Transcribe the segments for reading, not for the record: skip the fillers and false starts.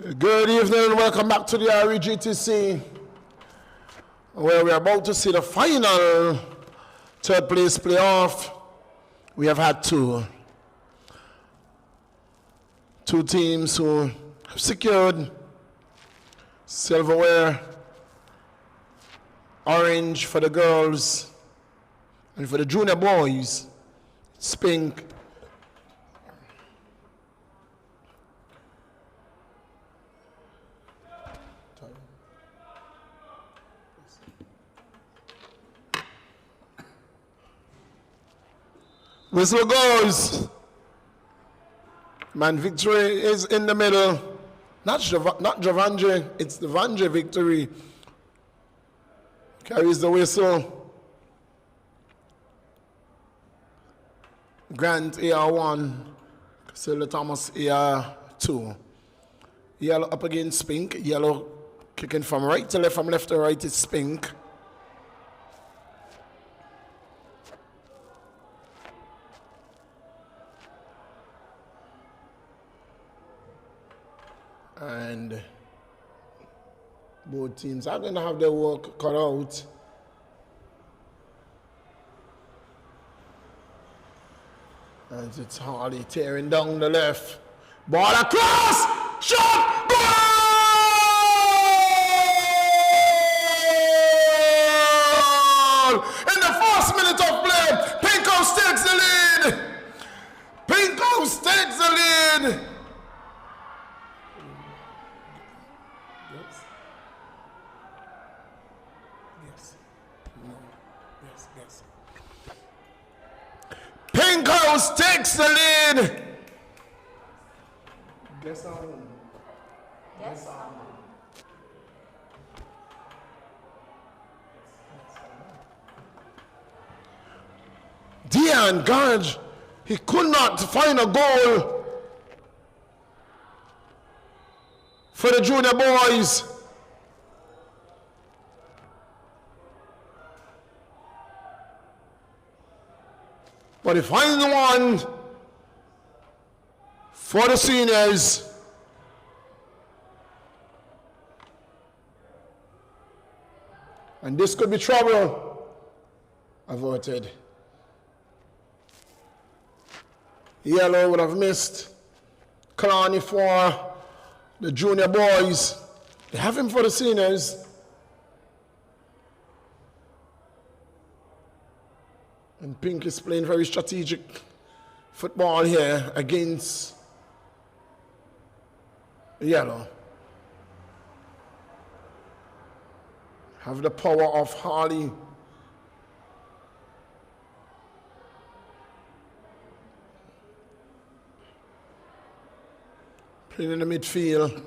Good evening and welcome back to the REGTC, where we're about to see the final third place playoff. We have had two teams who have secured silverware, orange for the girls, and for the junior boys, it's pink. Whistle goes. Man, victory is in the middle. Not Javandre, it's the Vandre victory. Carries the whistle. Grant AR1, Casilla Thomas AR2. Yellow up against pink. Yellow kicking from right to left, from left to right is pink. And both teams are going to have their work cut out. And it's Harley tearing down the left. Ball across! Shot! Goal! In the first minute of play, Pink House takes the lead. Pink House takes the lead. Pink House takes the lead. Guess on. Guess on. Dion Gage, he could not find a goal for the junior boys. But he finds one for the seniors. And this could be trouble averted. Yellow would have missed Clowney for the junior boys. They have him for the seniors. And Pink is playing very strategic football here against Yellow. Have the power of Harley. Playing in the midfield.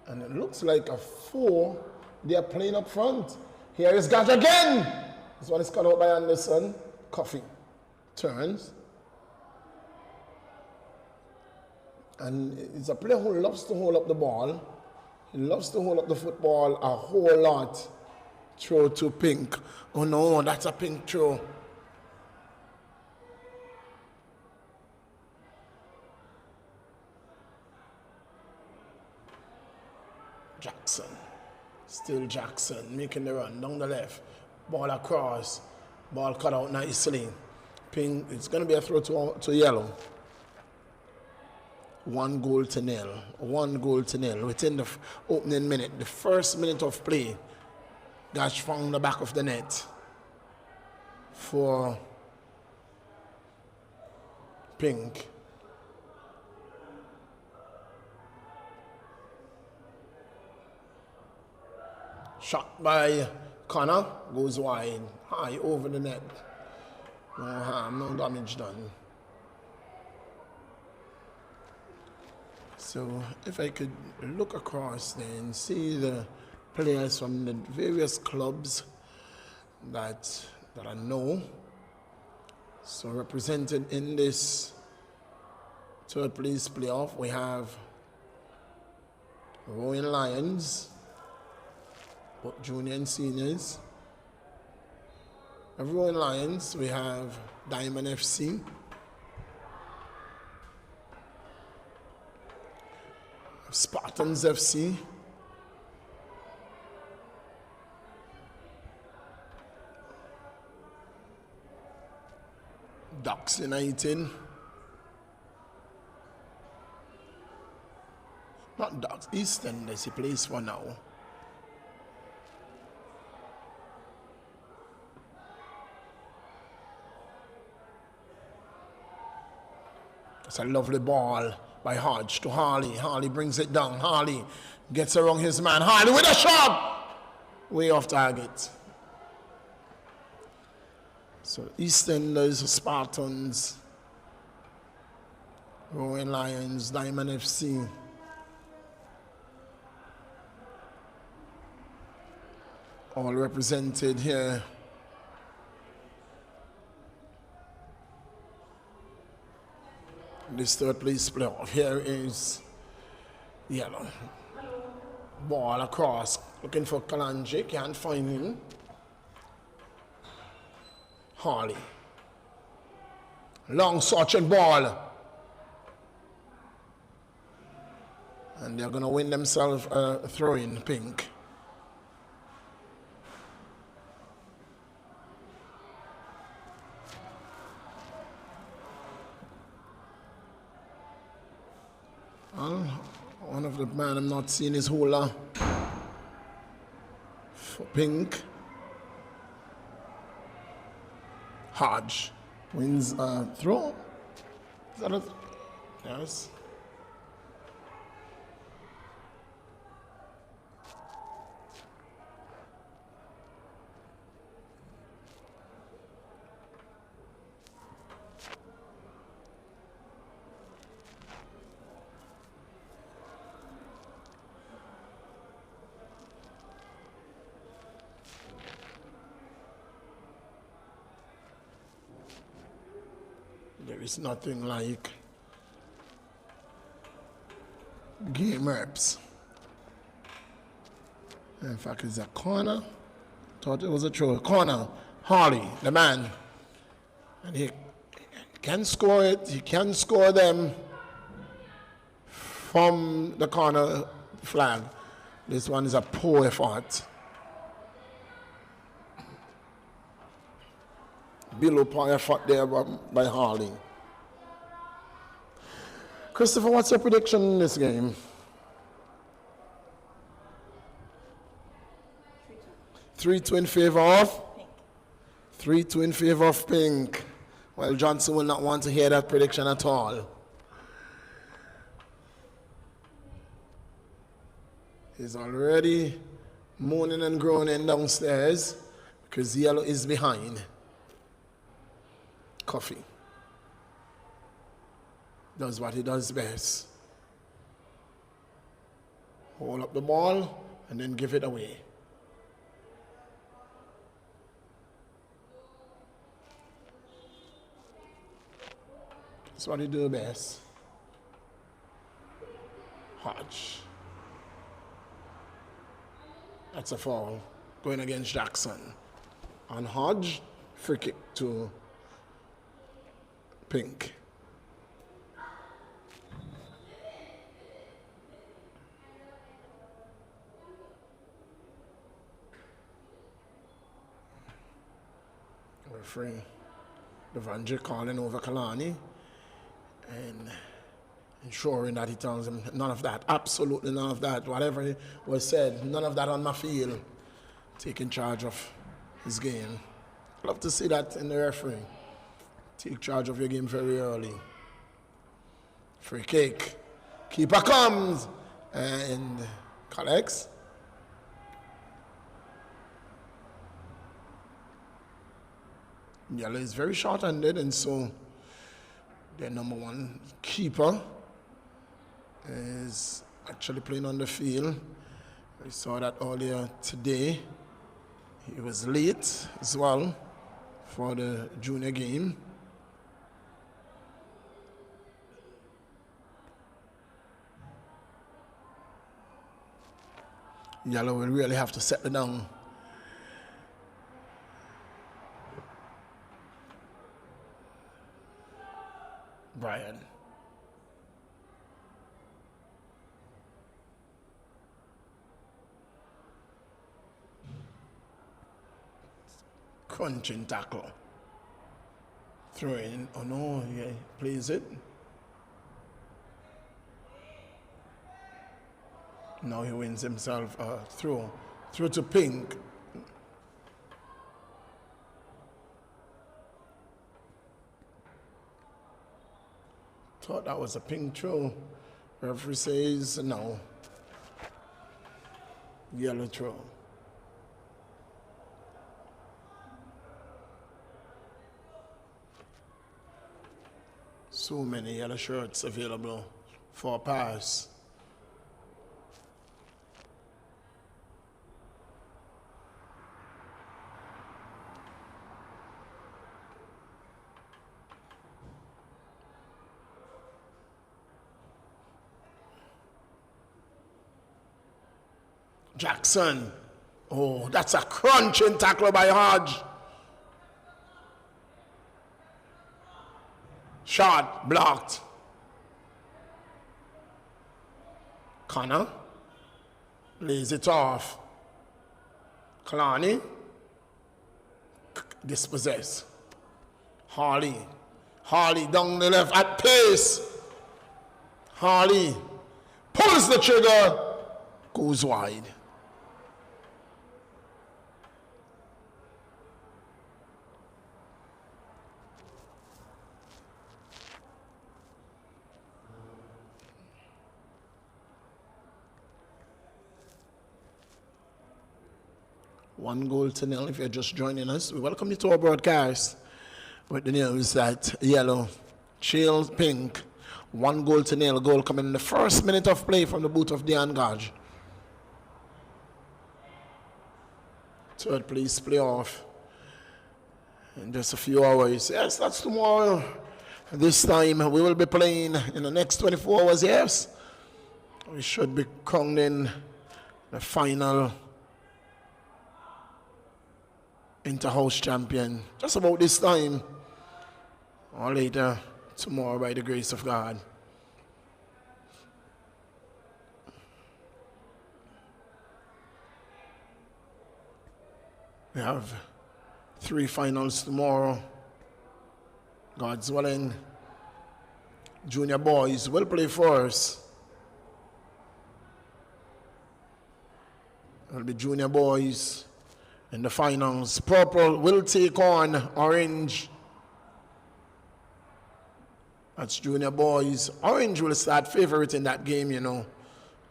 And it looks like a 4. They are playing up front. Here is Gage again. This one is cut out by Anderson. Coffee. Turns. And it's a player who loves to hold up the ball. He loves to hold up the football a whole lot. Throw to Pink. Oh no, that's a Pink throw. Jackson, still Jackson, making the run down the left. Ball across, ball cut out nicely. Pink, it's going to be a throw to Yellow. 1-0. 1-0 within the opening minute, the first minute of play. Gage found the back of the net for Pink. Shot by Connor, goes wide, high over the net. No harm, no damage done. So if I could look across then, see the players from the various clubs that I know. So represented in this third place playoff, we have Rowan Lions, both junior and seniors. Everyone Lions, we have Diamond FC. Spartans FC. Ducks United. Not Ducks, Eastern, there's a place for now. It's a lovely ball by Hodge to Harley. Harley brings it down. Harley gets around his man. Harley with a shot! Way off target. So Eastern, there's Spartans, Rowan Lions, Diamond FC. All represented here. This third place playoff. Here is Yellow. Ball across, looking for Kalanji, can't find him. Harley. Long searching ball. And they're going to win themselves a throw-in, Pink. One of the man I'm not seeing is Hula for Pink. Hodge wins throw. Is that a yes? There is nothing like game reps. In fact, it's a corner. Thought it was a throw. Corner. Harley, the man. And he can score it. He can score them from the corner flag. This one is a poor effort. Below par effort there by Harley. Christopher, what's your prediction in this game? 3-2 in favor of? Pink. 3-2 in favor of Pink. Well, Johnson will not want to hear that prediction at all. He's already moaning and groaning downstairs because Yellow is behind. Coffee does what he does best. Hold up the ball and then give it away. That's what he does best. Hodge. That's a foul going against Jackson. On Hodge, free kick to Pink. Referee Devandre calling over Kalani and ensuring that he tells him none of that, absolutely none of that, whatever was said, none of that on my field. Taking charge of his game. Love to see that in the referee. Take charge of your game very early. Free kick. Keeper comes and collects. Yellow is very short-handed, and so their number one keeper is actually playing on the field. We saw that earlier today. He was late as well for the junior game. Yellow will really have to settle down Brian. Crunching tackle. Throw in. Oh no, yeah, plays it. Now he wins himself a throw. Throw to Pink. Thought that was a Pink throw. Referee says no. Yellow throw. So many yellow shirts available for a pass. Jackson. Oh, that's a crunching tackle by Hodge. Shot blocked. Connor lays it off. Kalani dispossessed. Harley down the left at pace. Harley pulls the trigger, goes wide. One goal to nil. If you're just joining us, we welcome you to our broadcast with the news that yellow trails Pink. 1 goal to nil. Goal coming in the first minute of play from the boot of Dean Gage. Third place playoff in just a few hours. Yes, that's tomorrow. This time we will be playing in the next 24 hours. Yes, we should be crowning the final inter-house champion just about this time or later tomorrow by the grace of God. We have 3 finals tomorrow. God's willing. Junior boys will play first. It will be junior boys in the finals. Purple will take on orange. That's junior boys. Orange will start favorite in that game, you know.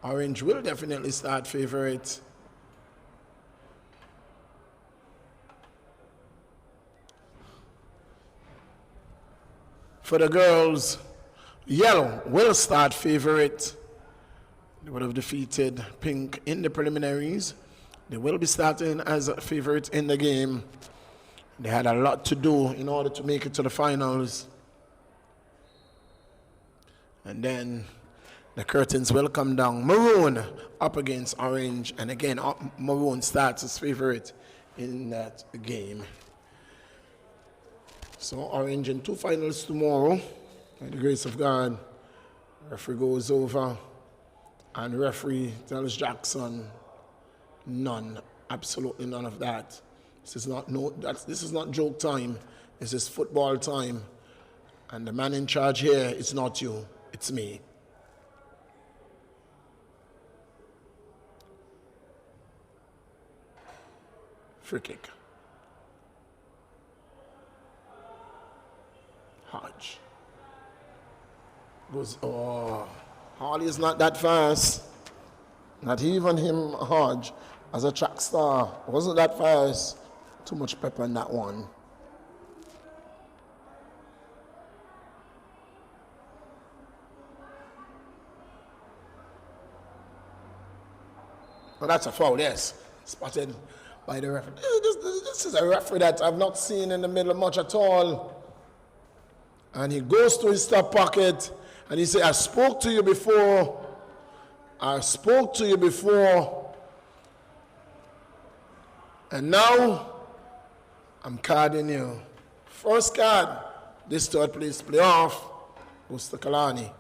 Orange will definitely start favorite. For the girls, yellow will start favorite. They would have defeated Pink in the preliminaries. They will be starting as a favorite in the game. They had a lot to do in order to make it to the finals. And then the curtains will come down. Maroon up against orange. And again, Maroon starts as favorite in that game. So orange in 2 finals tomorrow. By the grace of God, referee goes over. And referee tells Jackson, none, absolutely none of that. This is not joke time. This is football time. And the man in charge here is not you, it's me. Free kick. Hodge. Goes, oh, Harley is not that fast. Not even him, Hodge, as a track star. Wasn't that fast. Too much pepper in that one. Well, that's a foul, yes. Spotted by the referee. This is a referee that I've not seen in the middle much at all. And he goes to his top pocket and he says, I spoke to you before. I spoke to you before. And now I'm carding you. First card, this third place playoff Goes to Kalani.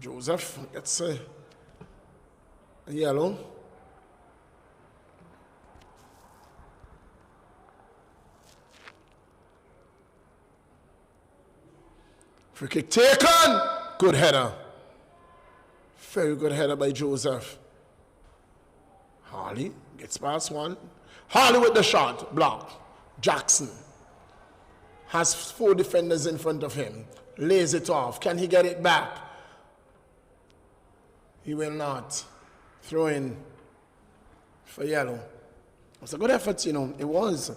Joseph gets a yellow. Free kick taken. Good header. Very good header by Joseph. Harley gets past one. Harley with the shot. Blocked. Jackson has 4 defenders in front of him. Lays it off. Can he get it back? He will not. Throw in for yellow. It's a good effort, you know. It was.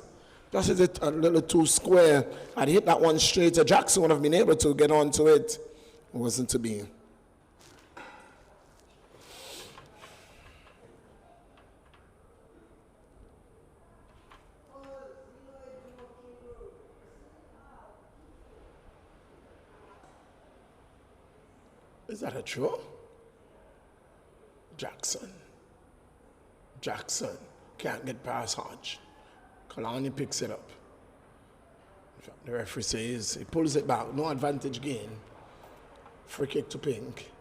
Just as it a little too square. I'd hit that one straight. Jackson would have been able to get onto it. It wasn't to be. Is that a throw? Jackson can't get past Hodge. Kalani picks it up. The referee says he pulls it back. No advantage gain. Free kick to Pink.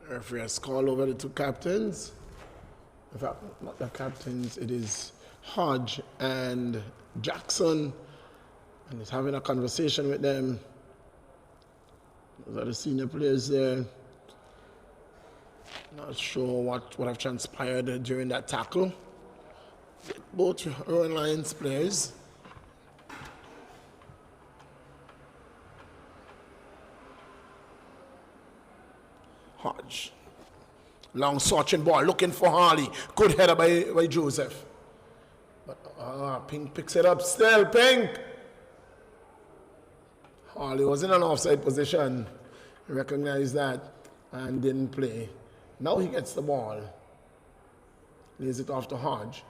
The referee has called over the 2 captains. In fact, not the captains, it is Hodge and Jackson. And he's having a conversation with them. Those are the senior players there. Not sure what would have transpired during that tackle. Both Rowan Lions players. Hodge. Long searching ball, looking for Harley. Good header by Joseph. But Pink picks it up still. Pink! Harley was in an offside position. He recognized that and didn't play. Now he gets the ball. Lays it off to Hodge.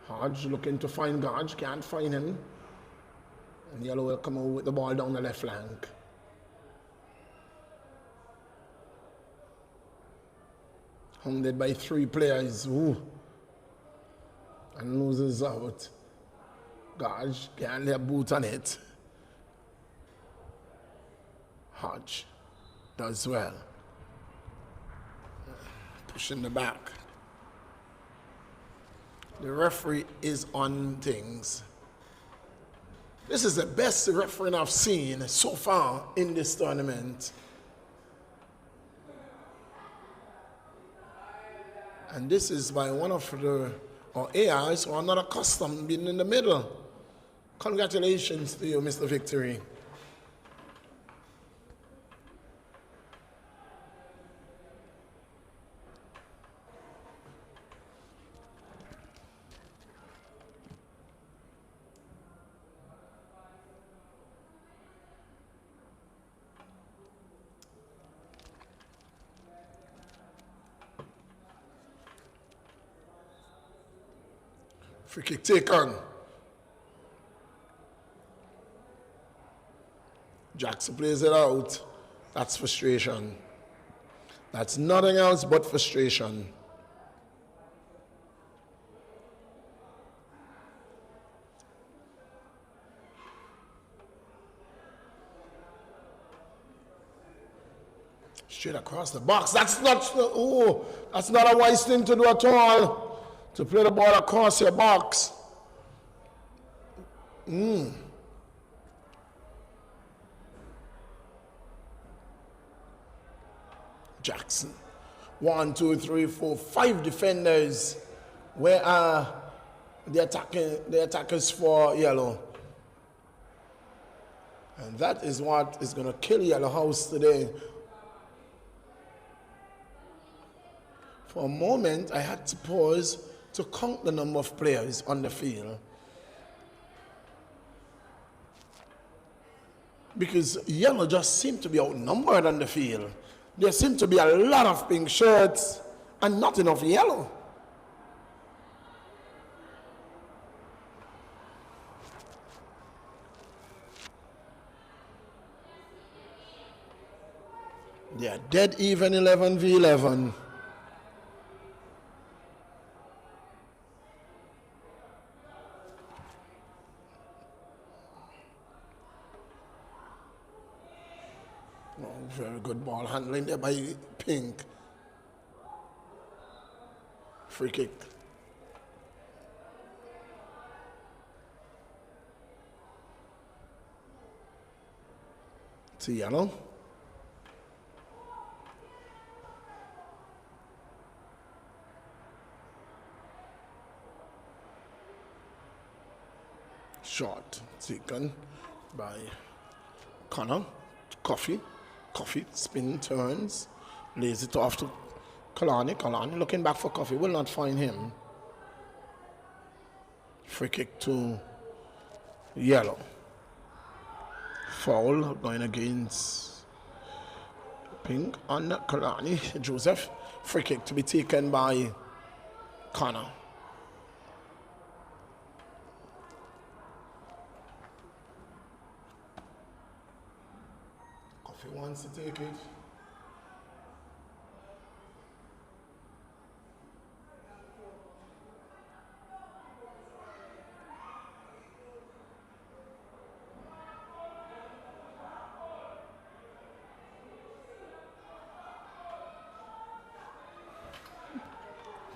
Hodge looking to find Hodge. Can't find him. And Yellow will come out with the ball down the left flank. Hounded by 3 players. Ooh. And loses out. Hodge can't lay a boot on it. Hodge does well. Pushing the back. The referee is on things. This is the best refereeing I've seen so far in this tournament. And this is by one of the AIs who are not accustomed being in the middle. Congratulations to you, Mr. Victory. Free kick taken. Jackson plays it out. That's frustration. That's nothing else but frustration. Straight across the box. That's not a wise thing to do at all. To play the ball across your box. Jackson. 1, 2, 3, 4, 5 defenders. Where are the attackers for Yellow? And that is what is going to kill Yellow House today. For a moment, I had to pause to count the number of players on the field. Because Yellow just seemed to be outnumbered on the field. There seemed to be a lot of pink shirts and not enough yellow. Yeah, dead even 11v11. Oh, very good ball handling there by Pink. Free kick. It's a yellow. Shot taken by Connor. Coffee, spin, turns, lays it off to Kalani looking back for Coffee, will not find him. Free kick to yellow. Foul going against Pink on Kalani. Joseph. Free kick to be taken by Connor. Coffee wants to take it.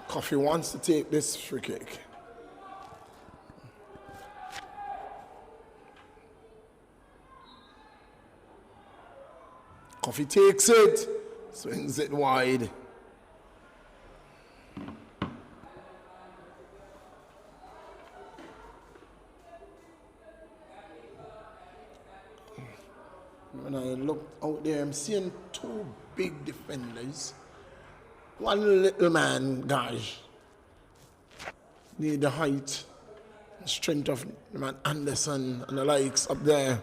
Coffee wants to take this free kick. Coffee takes it, swings it wide. When I look out there, I'm seeing two big defenders. One little man, gosh, need the height, strength of the man Anderson and the likes up there.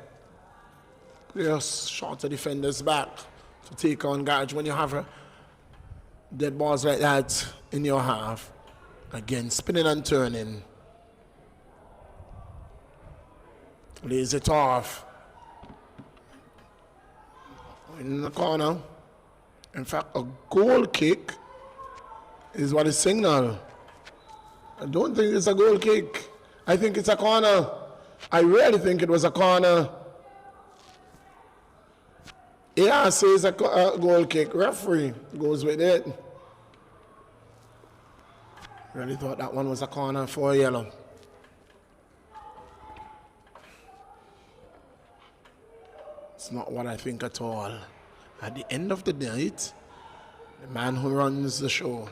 Just shorter defenders back to take on guards when you have dead balls like that in your half. Again, spinning and turning. Lays it off. In the corner. In fact, a goal kick is what is signal. I don't think it's a goal kick. I think it's a corner. I really think it was a corner. Yeah, says a goal kick. Referee goes with it. Really thought that one was a corner for yellow. It's not what I think at all. At the end of the night, the man who runs the show,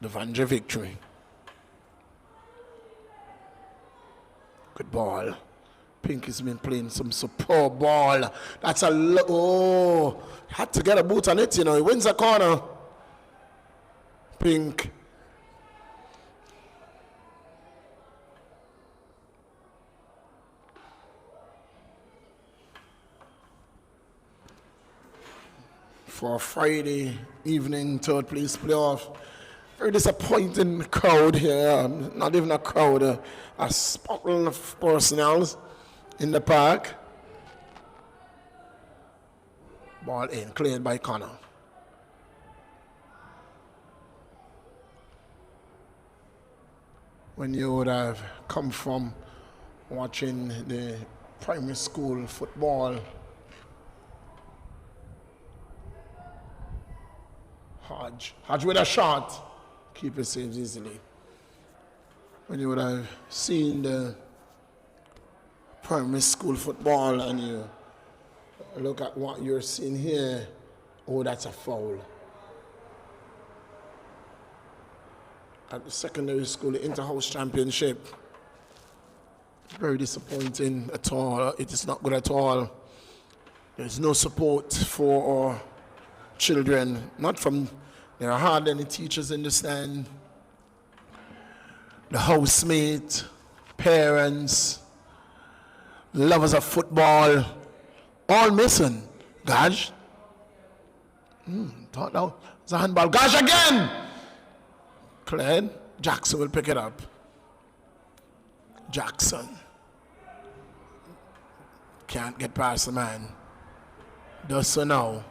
the Vanja victory. Good ball. Pink has been playing some superb ball. That's had to get a boot on it, you know. He wins a corner. Pink. For a Friday evening third place playoff. Very disappointing crowd here. Not even a crowd, a spotting of personnel in the park. Ball in, cleared by Connor. When you would have come from watching the primary school football, Hodge with a shot. Keeper saves easily. When you would have seen the primary school football and you look at what you're seeing here, oh, that's a foul. At the secondary school, the inter-house championship, very disappointing at all. It is not good at all. There's no support for our children, there are hardly any teachers in the stand. The housemate, parents, lovers of football, all missing. Gosh. Thought that was a handball. Gosh again! Cleared. Jackson will pick it up. Jackson. Can't get past the man. Does so now.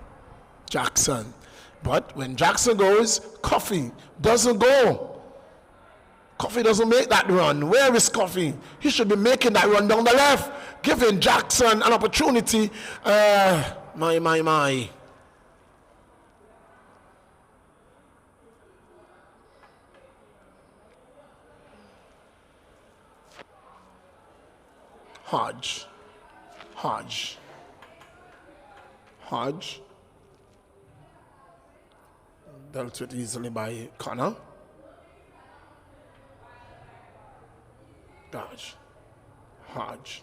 Jackson. But when Jackson goes, Coffee doesn't go. Coffee doesn't make that run. Where is Coffee? He should be making that run down the left, giving Jackson an opportunity. My. Hodge. Dealt with easily by Connor. Hodge.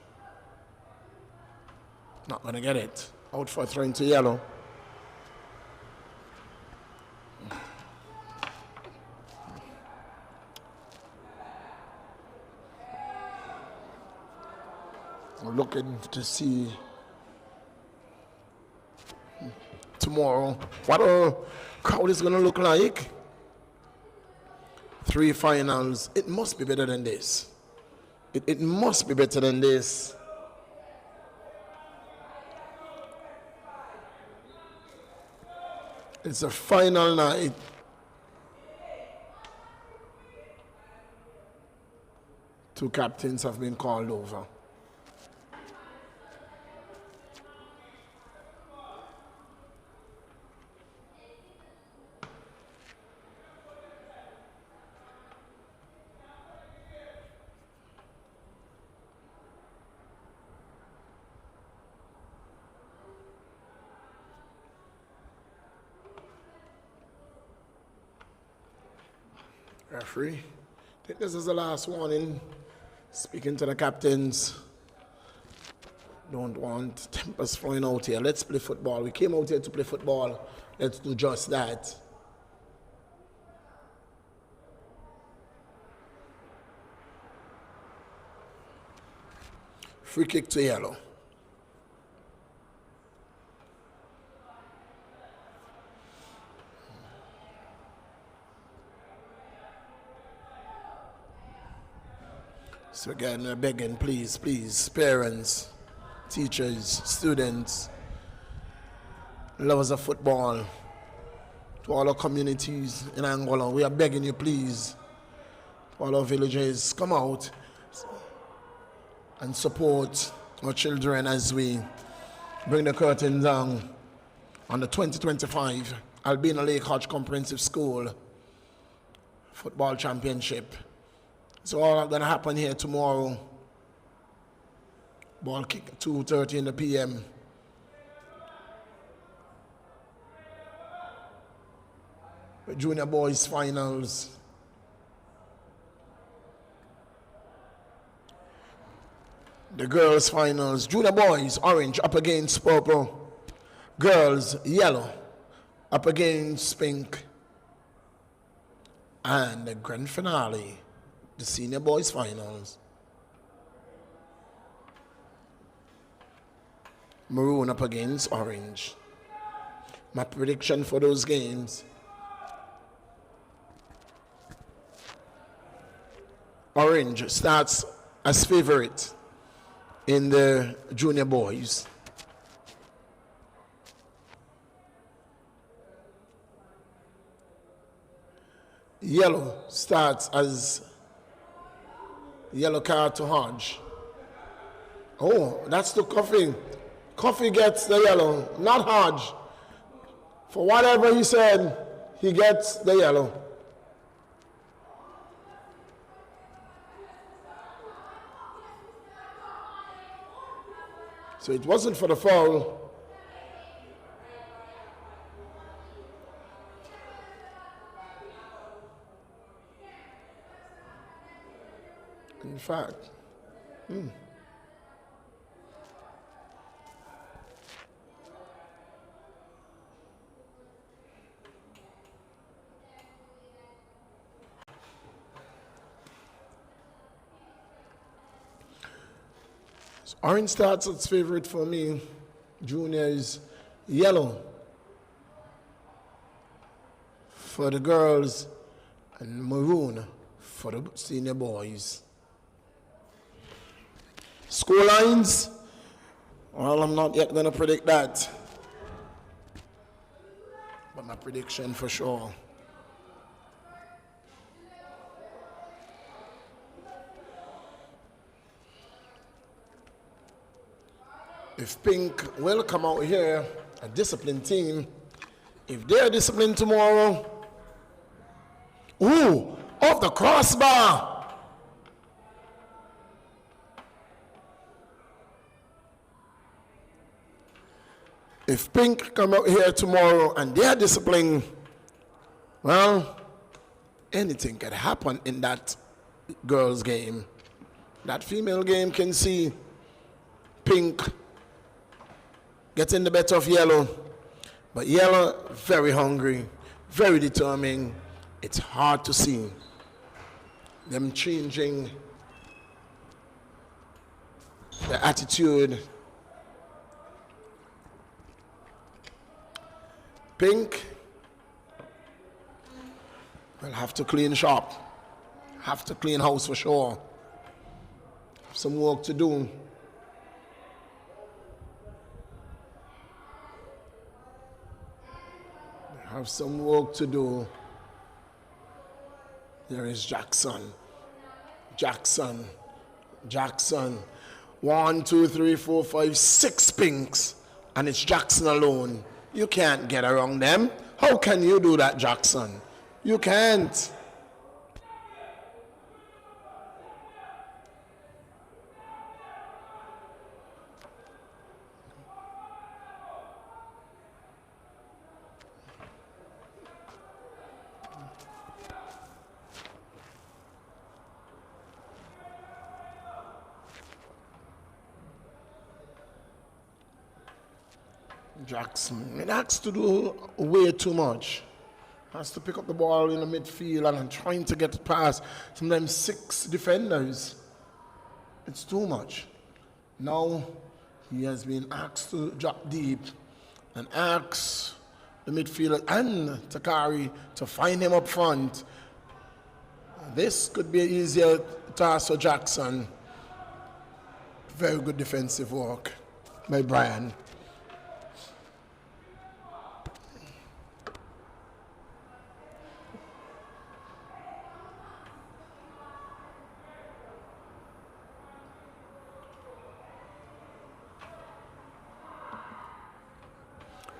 Not going to get it. Out for throwing to yellow. We're looking to see tomorrow what a crowd is going to look like. 3 finals. It must be better than this. It must be better than this. It's a final night. Two captains have been called over. Referee, I think this is the last warning. Speaking to the captains. Don't want tempers flowing out here. Let's play football. We came out here to play football. Let's do just that. Free kick to yellow. So again, we're begging, please, parents, teachers, students, lovers of football, to all our communities in Angola, we are begging you, please, all our villages, come out and support our children as we bring the curtain down on the 2025 Albina Lake Hodge Comprehensive School Football Championship. It's all going to happen here tomorrow. Ball kick at 2:30 in the p.m. The junior boys finals. The girls finals. Junior boys, orange up against purple. Girls, yellow up against pink. And the grand finale, the senior boys finals. Maroon up against orange. My prediction for those games: orange starts as favorite in the junior boys. Yellow starts as yellow card to Hodge. Oh, that's the Coffee. Coffee gets the yellow, not Hodge. For whatever he said, he gets the yellow. So it wasn't for the foul. In fact, so orange starts its favorite for me. Junior is yellow for the girls and maroon for the senior boys. Score lines? Well, I'm not yet going to predict that. my prediction for sure. If Pink will come out here, a disciplined team, if they're disciplined tomorrow, ooh, off the crossbar. If Pink come out here tomorrow and they're disciplined, well, anything can happen in that girls' game. That female game can see Pink getting the better of Yellow, but Yellow very hungry, very determined. It's hard to see them changing their attitude. Pink will have to clean shop, have to clean house for sure. Have some work to do. Have some work to do. There is Jackson. Jackson. 1, 2, 3, 4, 5, 6 Pinks, and it's Jackson alone. You can't get around them. How can you do that, Jackson? You can't. Jackson, it has to do way too much. Has to pick up the ball in the midfield and trying to get past sometimes 6 defenders. It's too much. Now he has been asked to drop deep and ask the midfielder and Takari to find him up front. This could be an easier task for Jackson. Very good defensive work by Brian.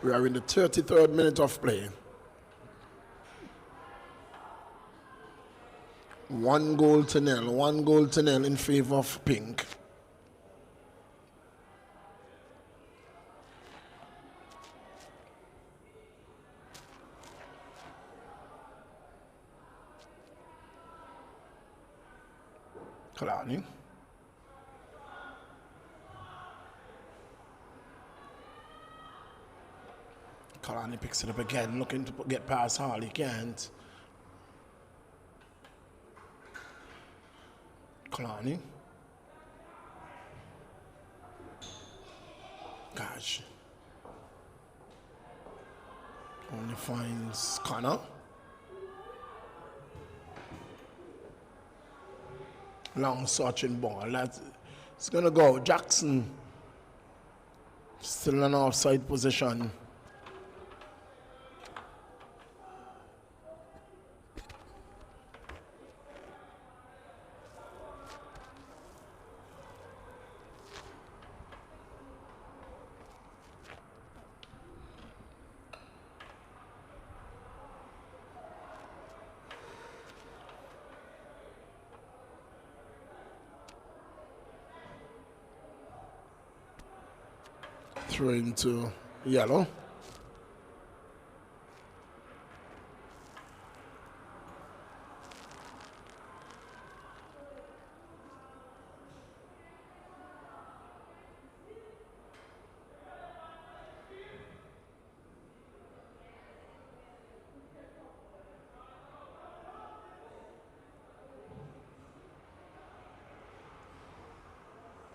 We are in the 33rd minute of play. 1 goal to nil. 1 goal to nil in favor of Pink. Kalani. Kalani picks it up again, looking to get past Hall. He can't. Kalani. Gosh. Only finds Connor. Long searching ball. It's going to go. Jackson. Still in an offside position. Throw into Yellow.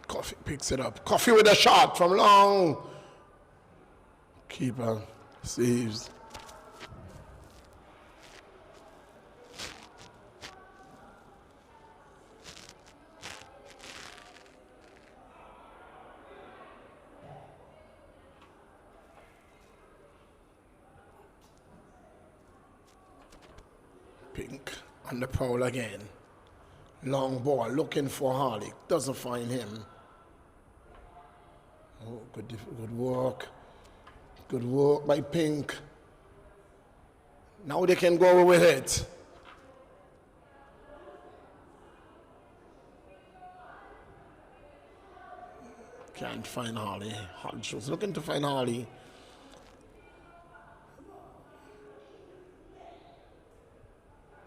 Coffee picks it up. Coffee with a shot from long. Keeper saves. Pink on the prowl again. Long ball looking for Harley. Doesn't find him. Oh, good work. Good work by Pink. Now they can go with it. Can't find Harley. Hodge was looking to find Harley.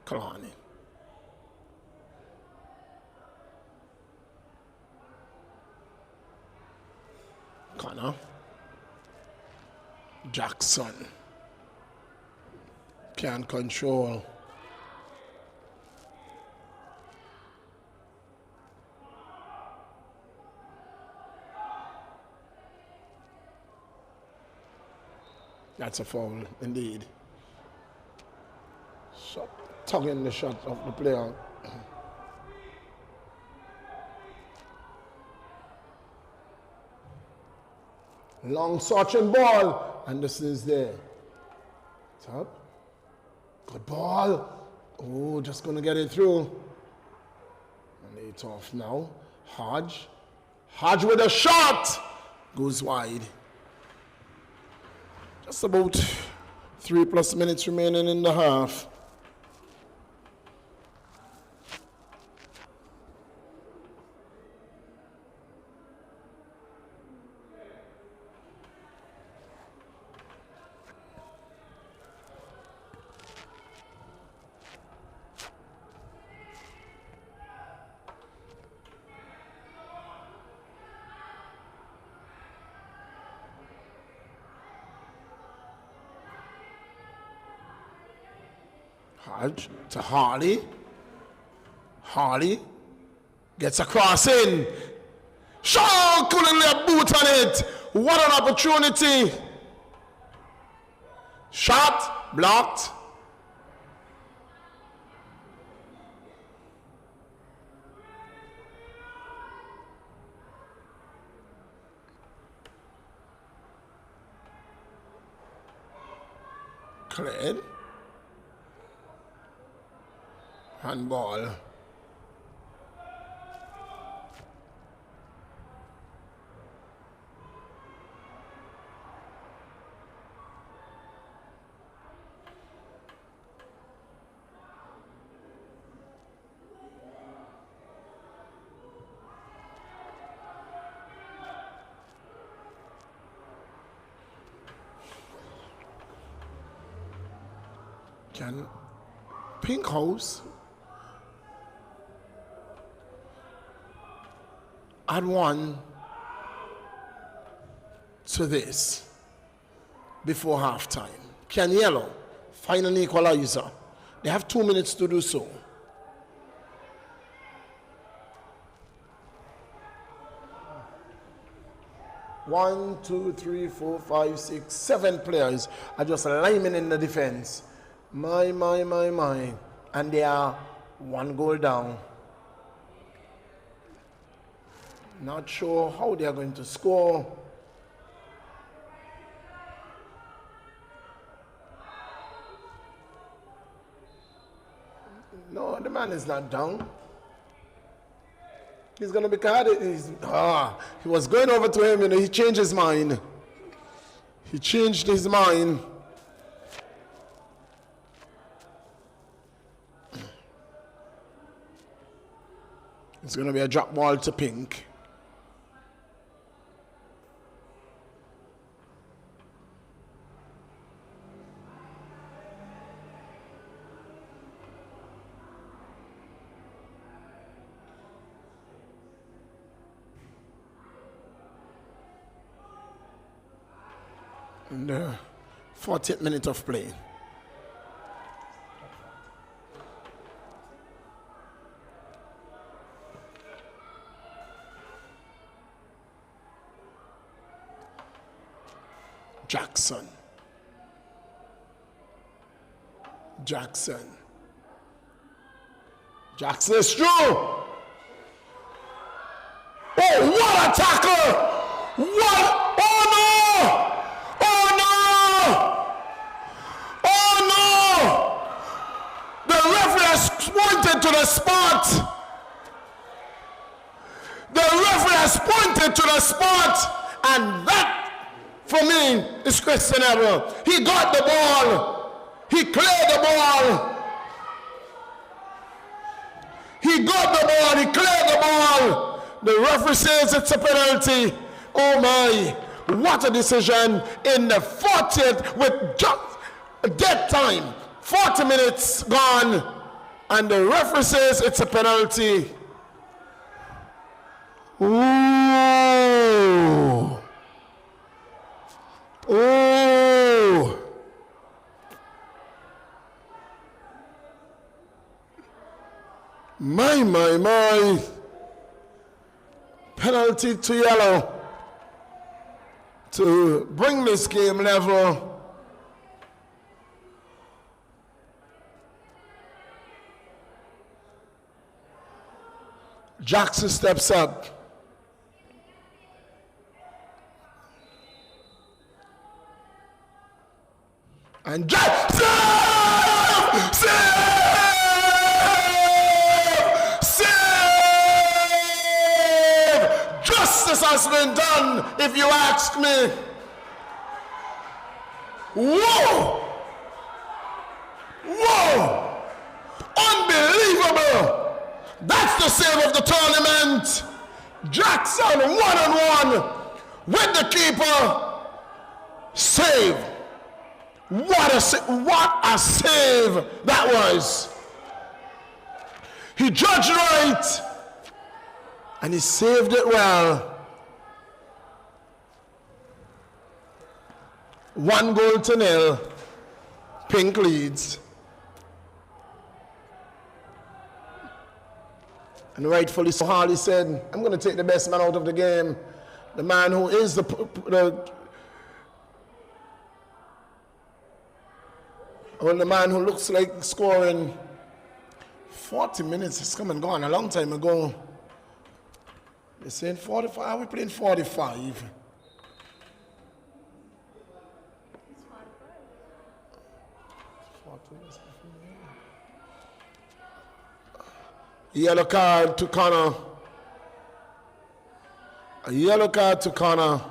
Kalani. Connor. Jackson. Can't control. That's a foul, indeed. Shot, tugging the shot of the player. Long searching ball, and this is there. Top. Good ball. Oh, just gonna get it through. And it's off now. Hodge. Hodge with a shot. Goes wide. Just about 3+ minutes remaining in the half. Hodge to Harley. Harley gets a cross in. Shaw couldn't lay a boot on it. What an opportunity. Shot blocked. Cleared. Handball. Can Pink House add one to this before halftime? Can Yellow find an equalizer? They have 2 minutes to do so. One, two, three, four, five, six, 7 players are just lining in the defense. My. And they are 1 goal down. Not sure how they are going to score. No, the man is not down. He's going to be carded. He was going over to him, he changed his mind. He changed his mind. It's going to be a drop ball to Pink. In the 40th minute of play. Jackson. Jackson is through. Oh, what a tackle! What? Oh no! Oh no! Oh no! The to the spot. The referee has pointed to the spot, and that, for me, is questionable. He got the ball. He cleared the ball. He got the ball. He cleared the ball. The referee says it's a penalty. Oh my, what a decision in the 40th with just dead time. 40 minutes gone, and the referee says it's a penalty. Ooh. Ooh. My. Penalty to yellow to bring this game level. Jackson steps up. And Jackson! Save! Justice has been done, if you ask me. Whoa! Whoa! Unbelievable! That's the save of the tournament. Jackson one-on-one with the keeper. Save. What a save that was. He judged right, and he saved it well. 1-0. Pink leads. And rightfully so, Harley said, I'm going to take the best man out of the game. The man who is the man who looks like scoring. 40 minutes has come and gone a long time ago. They're saying 45. Are we playing 45? Yellow card to Connor. A yellow card to Connor.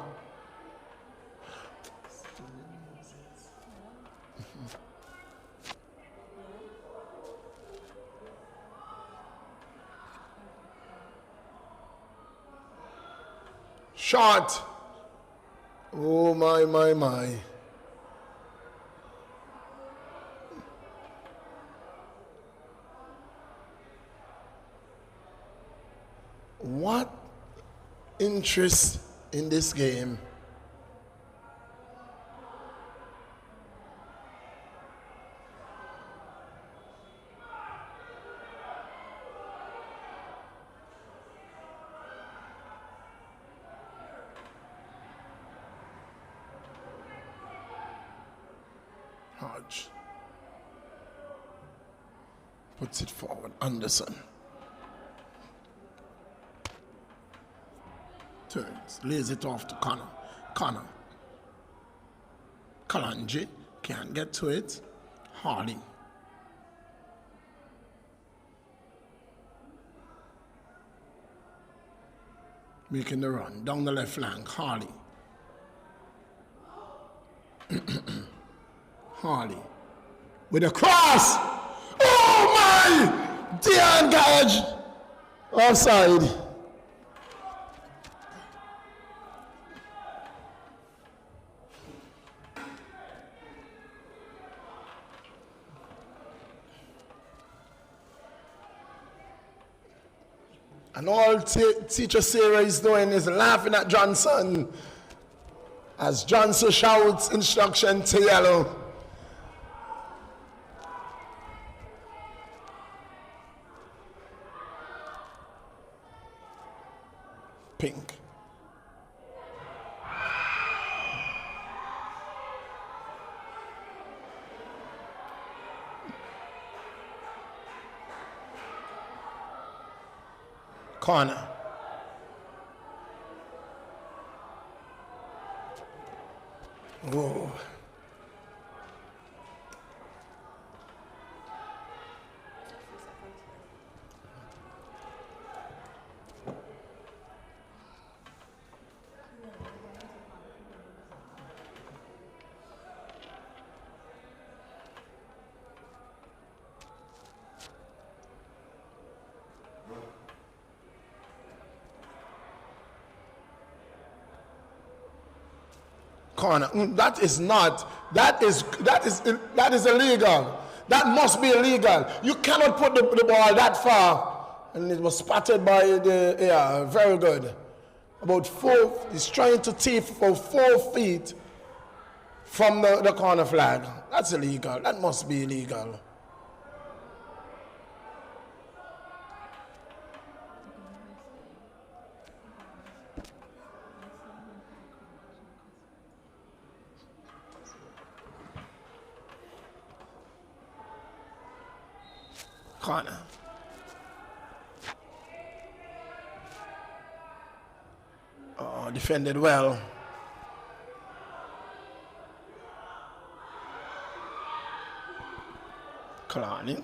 Shot. Oh my. What interest in this game? Hodge puts it forward. Anderson turns, lays it off to Connor. Kalanji can't get to it. Harley. Making the run down the left flank. Harley. Harley with a cross. Oh my! Dion Gage offside. And all teacher Sarah is doing is laughing at Johnson as Johnson shouts instruction to yellow. Pink. Corner. Whoa. corner. That is not. That is illegal. That must be illegal. You cannot put the ball that far. And it was spotted by the, yeah, very good. About 4, he's trying to tee for 4 feet from the corner flag. That's illegal. That must be illegal. Corner. Oh, defended well. Kalani.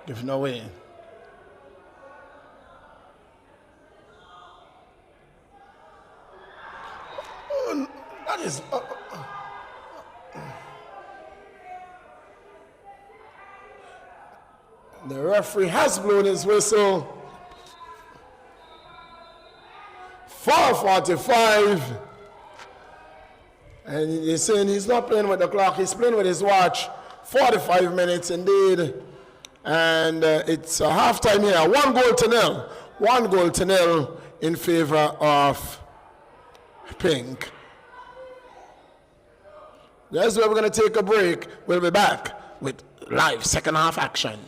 Give no way. Oh, that is. The referee has blown his whistle. 4:45. And he's saying he's not playing with the clock, he's playing with his watch. 45 minutes indeed. And it's a halftime here. 1-0. 1-0 in favor of Pink. That's where we're going to take a break. We'll be back with live second half action.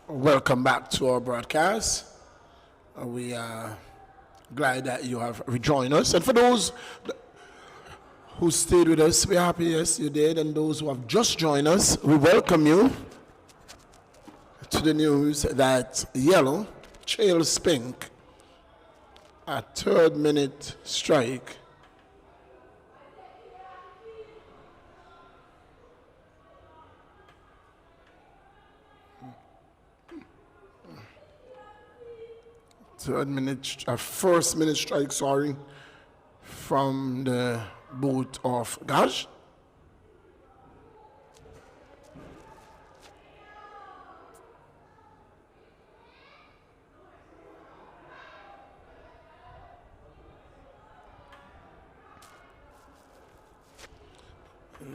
Welcome back to our broadcast. We are glad that you have rejoined us. And for those who stayed with us, we're happy, yes, you did. And those who have just joined us, we welcome you to the news that yellow trails pink. A third-minute strike. First-minute strike, sorry, from the boot of Gaj.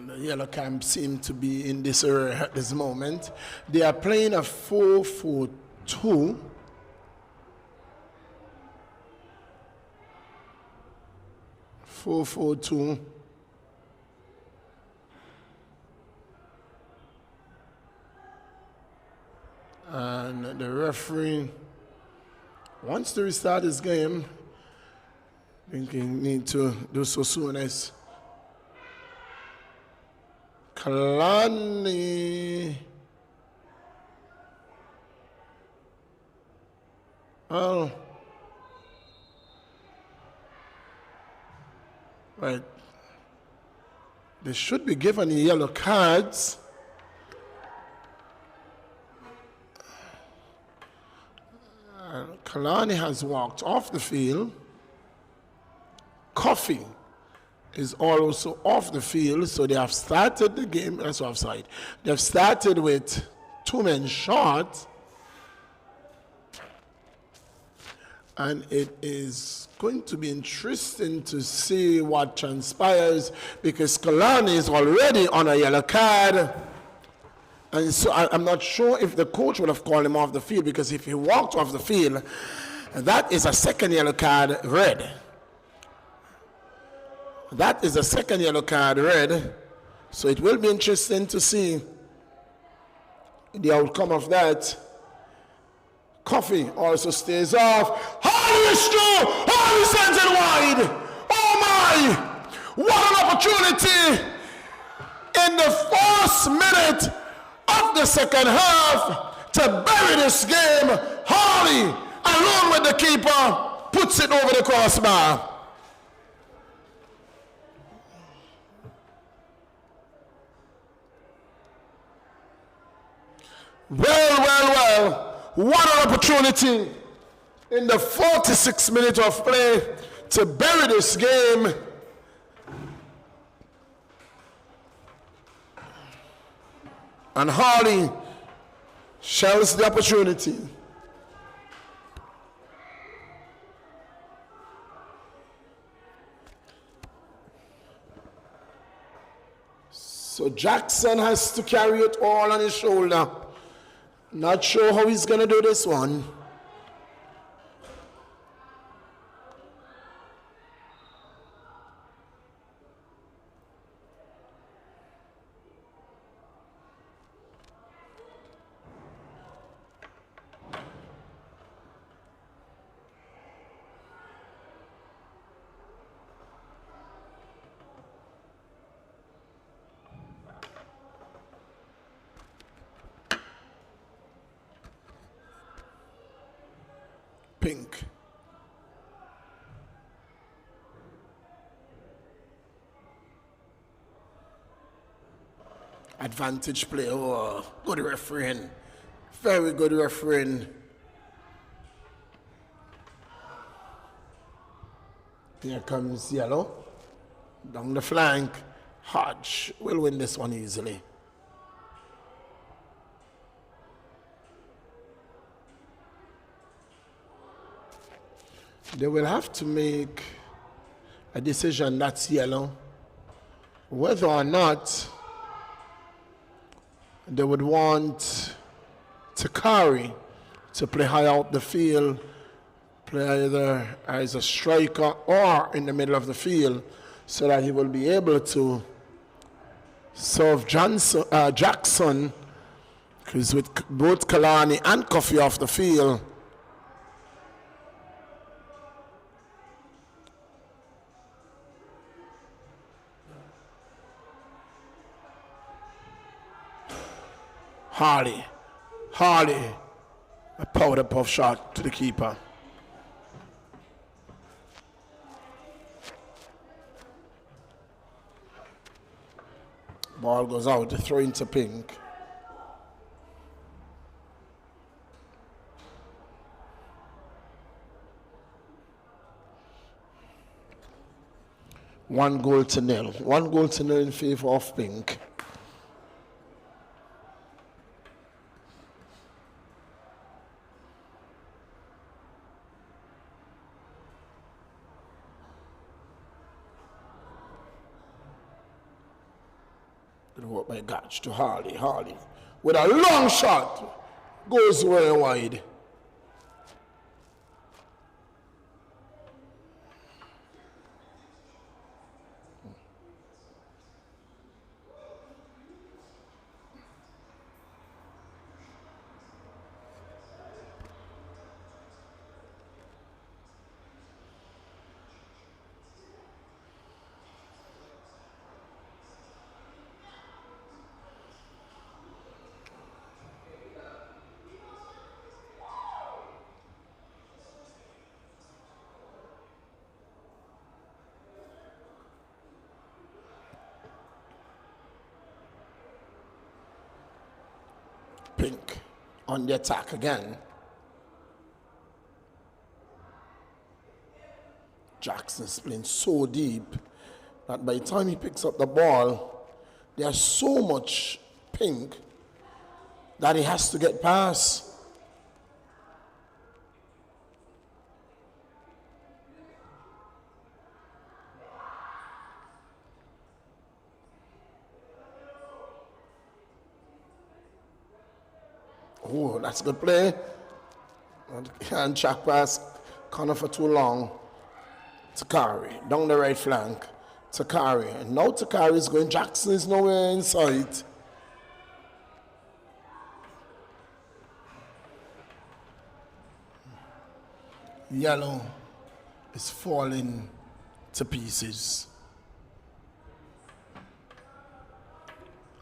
The yellow camp seem to be in this area at this moment. They are playing a 4-4-2. And the referee wants to restart this game. I think he need to do so soon as Kalani. Oh. Right. They should be given yellow cards. Kalani has walked off the field. Coffee is also off the field, so they have started the game. That's offside. They've started with 2 men short. And it is going to be interesting to see what transpires because Kalani is already on a yellow card. And so I'm not sure if the coach would have called him off the field because if he walked off the field, that is a second yellow card red. That is a second yellow card red. So it will be interesting to see the outcome of that. Coffee also stays off. Hardy is through. Hardy sends it wide. Oh my! What an opportunity in the first minute of the second half to bury this game. Hardy, along with the keeper, puts it over the crossbar. Well. What an opportunity in the 46th minute of play to bury this game. And Hardy shells the opportunity. So Jackson has to carry it all on his shoulder. Not sure how he's going to do this one. Pink. Advantage play. Oh, good refereeing. Very good refereeing. Here comes yellow. Down the flank. Hodge will win this one easily. They will have to make a decision that's yellow, whether or not they would want Takari to play high up the field, play either as a striker or in the middle of the field, so that he will be able to serve Jackson Because with both Kalani and Coffee off the field, Harley, a powder puff shot to the keeper. Ball goes out, throw into Pink. One goal to nil in favor of Pink. Good work by Gotch to Harley. Harley with a long shot goes very wide. Pink on the attack again. Jackson's playing so deep that by the time he picks up the ball, there's so much Pink that he has to get past. Oh, that's a good play. Can't track past Connor for too long. Takari, down the right flank. Takari, and now Takari is going. Jackson is nowhere in sight. Yellow is falling to pieces.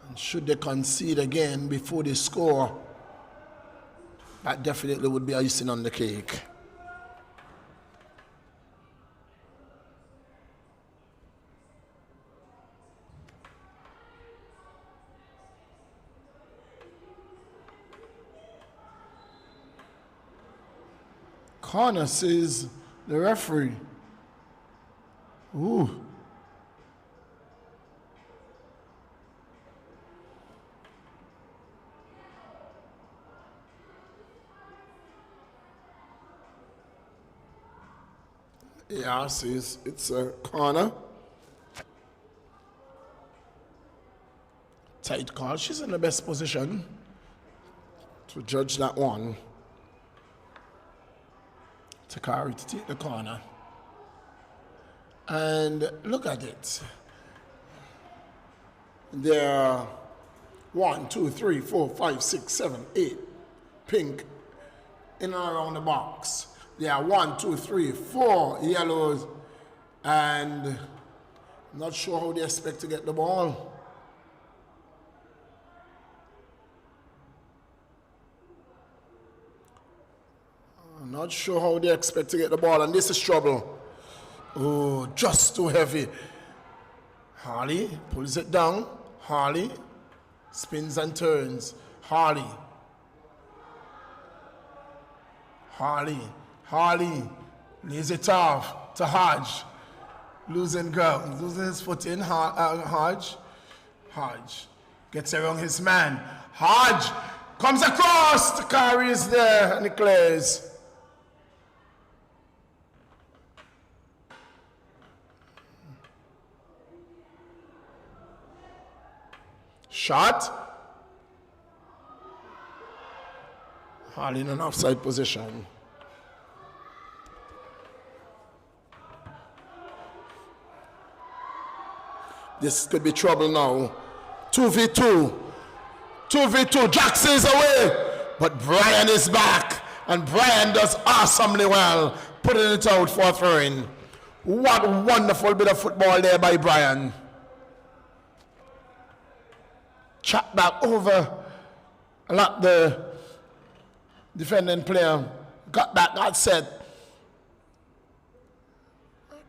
And should they concede again before they score, that definitely would be icing on the cake. Corner, says the referee. Ooh. Yeah, says it's a corner. Tight call. She's in the best position to judge that one. Takari to take the corner. And look at it. There are 1, 2, 3, 4, 5, 6, 7, 8 Pink in and around the box. There are 1, 2, 3, 4 yellows, and I'm not sure how they expect to get the ball. I'm not sure how they expect to get the ball, and this is trouble. Oh, just too heavy. Harley pulls it down. Harley spins and turns. Harley lays it off to Hodge. Losing ground, losing his footing. Hodge gets around his man. Hodge comes across. The carry is there and he clears. Shot. Harley in an offside position. This could be trouble now. 2v2. 2v2. Jackson is away. But Brian is back. And Brian does awesomely well, putting it out for a throw-in. What wonderful bit of football there by Brian. Chop back over. Like the defending player got back, got set.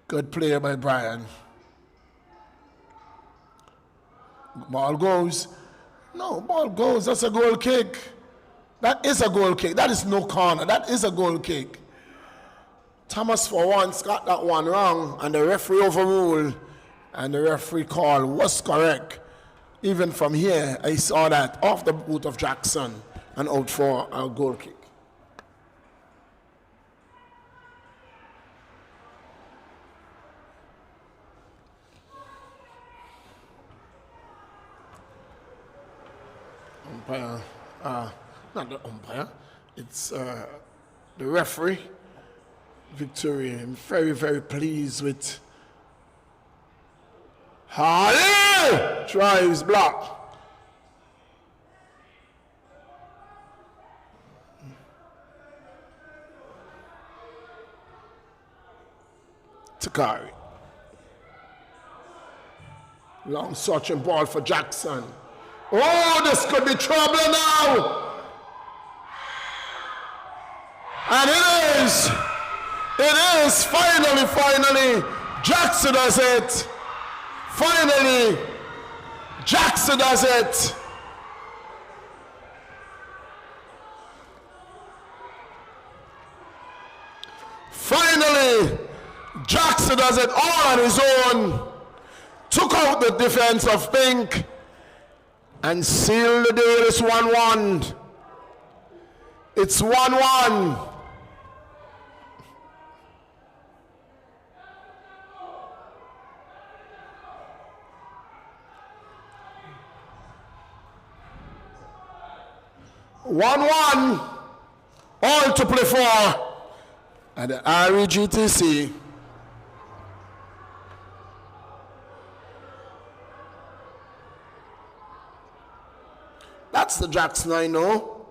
Good play by Brian. Ball goes. No, ball goes. That's a goal kick. That is a goal kick. That is no corner. That is a goal kick. Thomas for once got that one wrong, and the referee overruled, and the referee call was correct. Even from here, I saw that off the boot of Jackson and out for a goal kick. Umpire, not the umpire, it's the referee, Victoria. I'm very, very pleased with Harley drives block. Takari. Long searching ball for Jackson. Oh, this could be trouble now. And it is finally, Jackson does it. Finally, Jackson does it. Finally, Jackson does it all on his own. Took out the defense of Pink and sealed the deal. It's 1-1. It's 1-1. All to play for at the REGTC. That's the Jackson I know.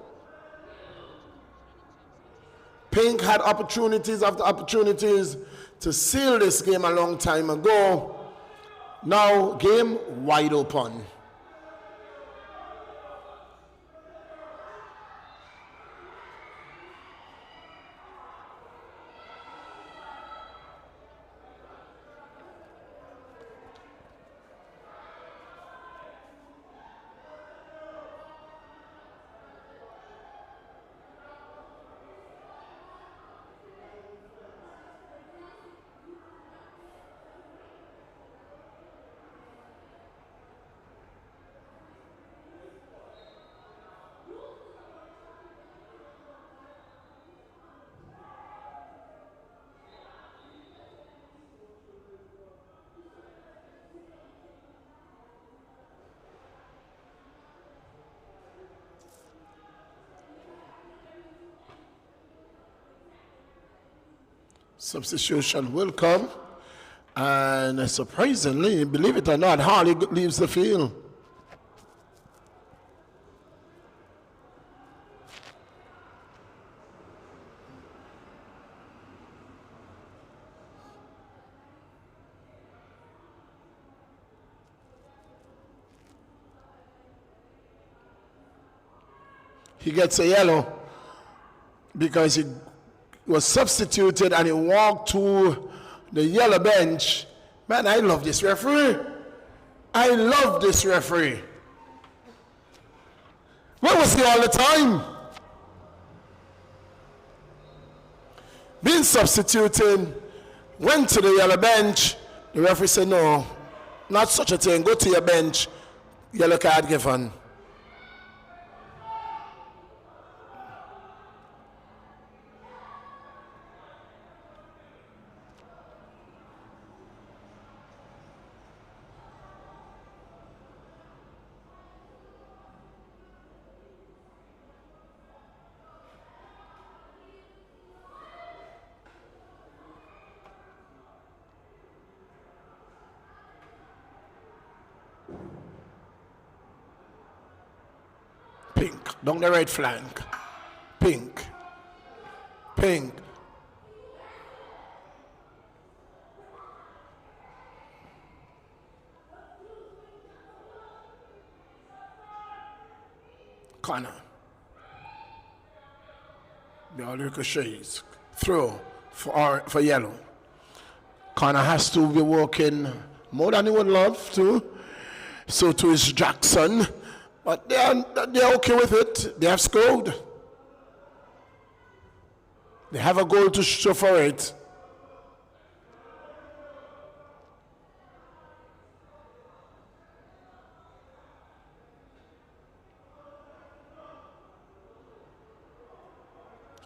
Pink had opportunities after opportunities to seal this game a long time ago. Now, game wide open. Substitution will come, and surprisingly, believe it or not, Harley leaves the field. He gets a yellow because he was substituted and he walked to the yellow bench. Man, I love this referee. I love this referee. Where was he all the time? Being substituted, went to the yellow bench. The referee said, no, not such a thing. Go to your bench. Yellow card given. Pink. Down the right flank. Pink. Pink. Corner. The other ricochets. Throw for yellow. Connor has to be working more than he would love to. So too is Jackson. But they're okay with it. They have scored. They have a goal to show for it.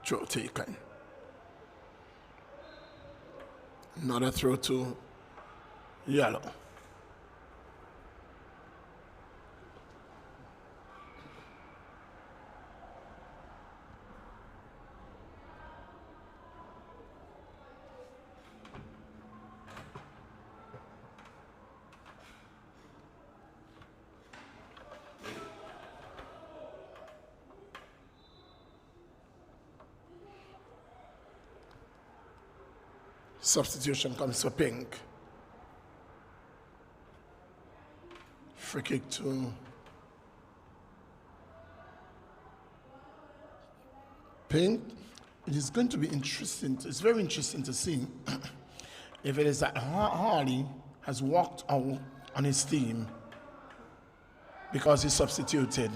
Throw taken. Another throw to yellow. Substitution comes for Pink. Free kick to Pink. It is going to be interesting. It's very interesting to see if it is that Harley has walked out on his team because he substituted.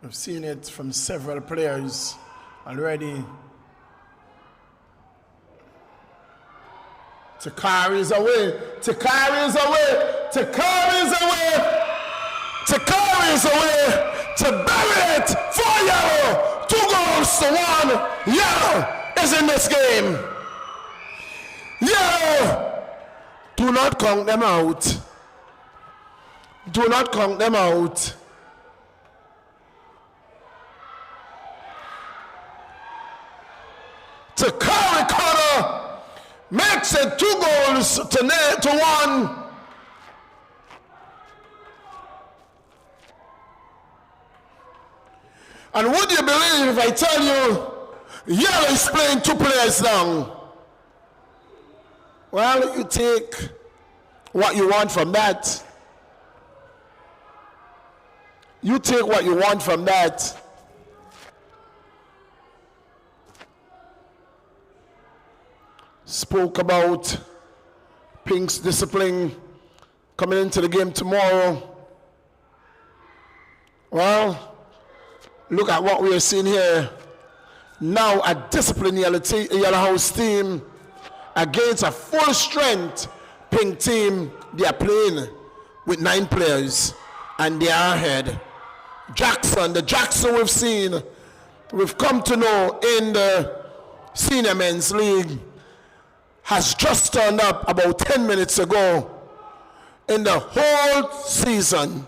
We've seen it from several players already. Takari is away. Takari is away. Takari is away. Takari is away. To bury it for yellow. 2 goals to 1. Yellow is in this game. Yellow. Do not count them out. Do not count them out. Takari Connor makes it 2 goals to 1. And would you believe if I tell you Yellow is playing 2 players down? Well, you take what you want from that. You take what you want from that. Spoke about Pink's discipline coming into the game tomorrow. Well, look at what we are seeing here. Now a disciplined Yellow House team against a full strength Pink team. They are playing with 9 players and they are ahead. Jackson, the Jackson we've come to know in the Senior Men's League, has just turned up about 10 minutes ago. In the whole season,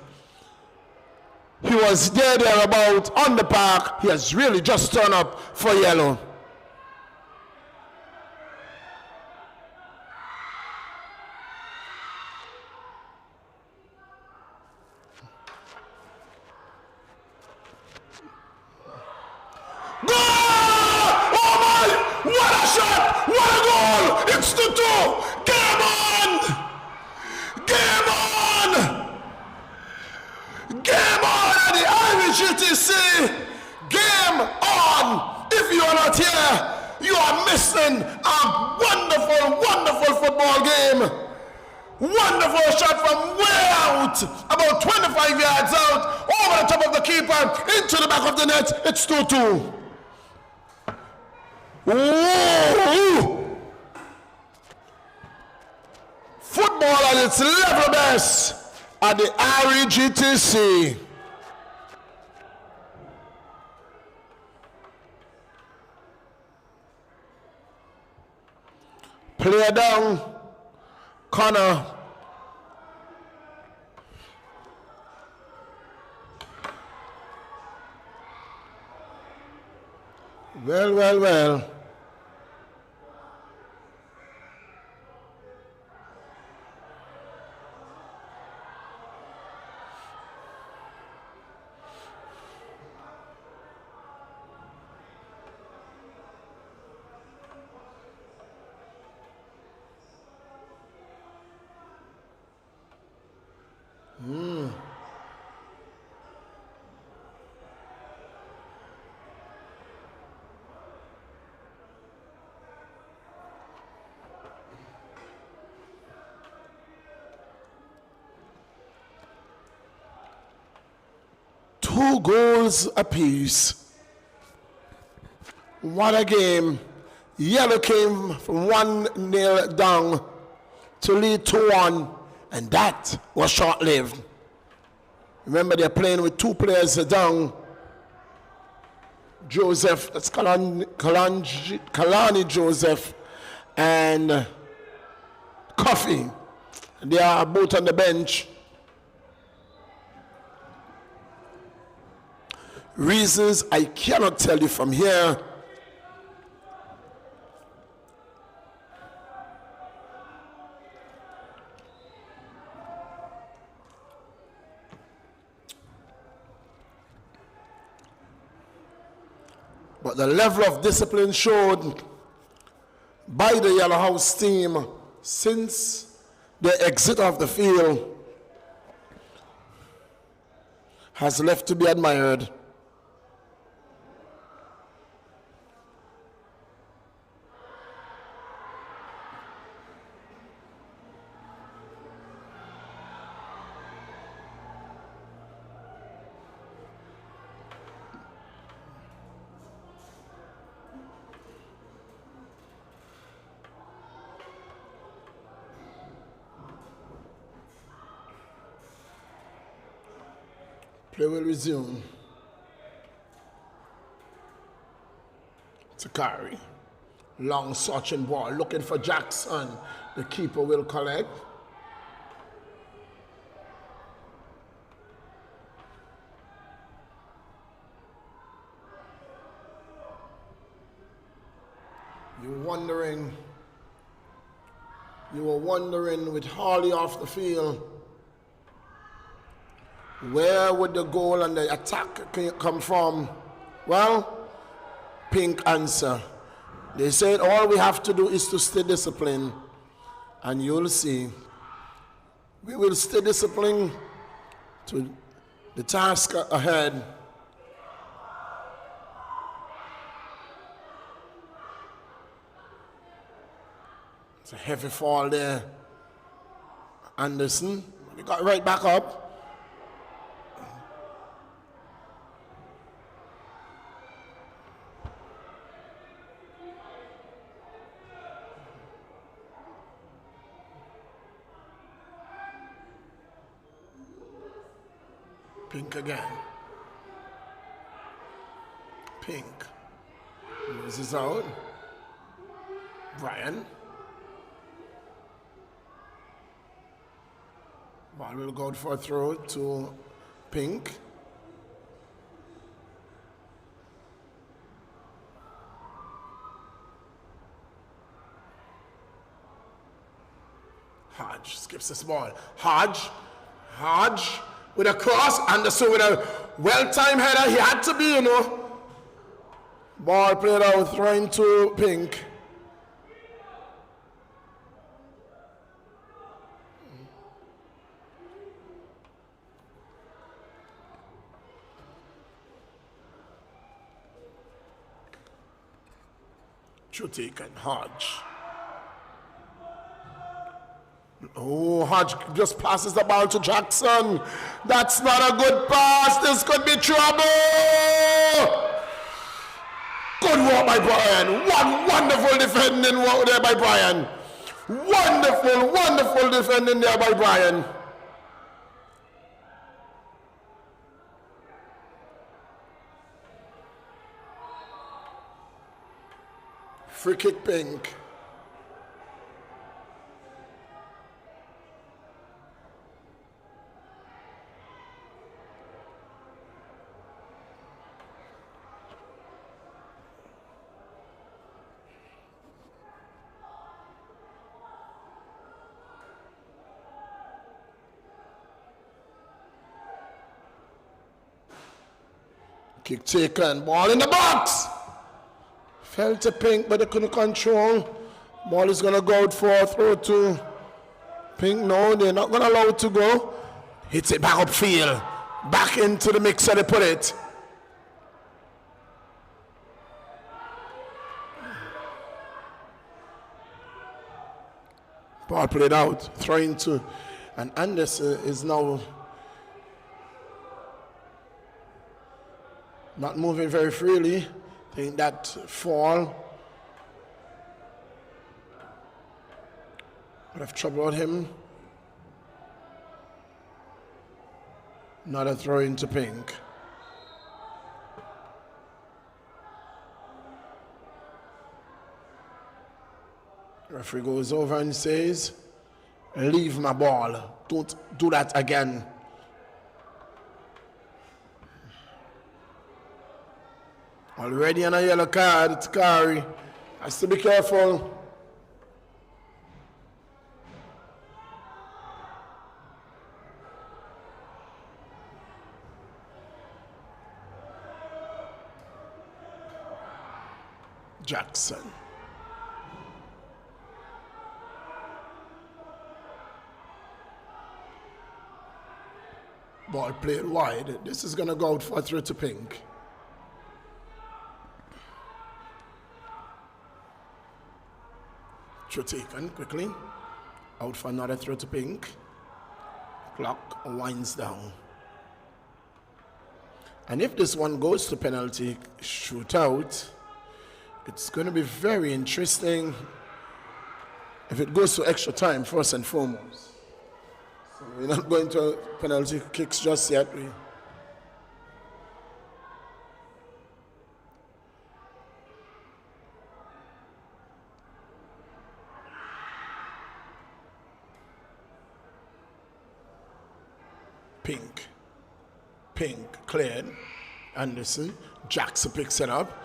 he was thereabout on the park. He has really just turned up for Yellow. It's 2-2. Game on! Game on! Game on at the ALHCS. Game on! If you are not here, you are missing a wonderful, wonderful football game. Wonderful shot from way out, about 25 yards out, over the top of the keeper, into the back of the net. It's 2-2. Ooh. Football at its level best at the ALHCS. Player down, Connor. Well. 2 goals apiece. What a game. Yellow came from 1-0 down to lead 2-1, and that was short-lived. Remember, they're playing with 2 players down. Joseph, that's Kalani Joseph and Coffee. They are both on the bench. Reasons I cannot tell you from here. But the level of discipline showed by the Yellow House team since the exit of the field has left to be admired. Play will resume. To carry. Long searching ball, looking for Jackson. The keeper will collect. You were wondering with Harley off the field, where would the goal and the attack come from? Well, Pink answer. They said all we have to do is to stay disciplined, and you'll see. We will stay disciplined to the task ahead. It's a heavy fall there. Anderson, he got right back up. Pink again. Pink. Loses out. Brian. Ball will go for a throw to Pink. Hodge skips this ball. Hodge with a cross, Anderson with a well-timed header. He had to be, Ball played out, throwing to Pink. Chutik and Hodge. Oh, Hodge just passes the ball to Jackson. That's not a good pass. This could be trouble. Good work by Brian. One wonderful defending work there by Brian. Wonderful defending there by Brian. Free kick, Pink. Kick taken, ball in the box. Fell to Pink, but they couldn't control. Ball is going to go out for a throw to Pink. No, they're not going to allow it to go. Hits it back upfield. Back into the mixer, they put it. Ball played out, throwing to, and Anderson is now Not moving very freely. I think that fall would have troubled him. Not a throw into pink. Referee goes over and says, leave my ball. Don't do that again. Already on a yellow card, it's Kari. Has to be careful. Jackson. Ball played wide. This is going to go out for a throw to pink. Throw taken quickly. Out for another throw to pink. Clock winds down. And if this one goes to penalty shootout, it's going to be very interesting if it goes to extra time, first and foremost. So we're not going to penalty kicks just yet. Pink cleared. Anderson. Jackson picks it up.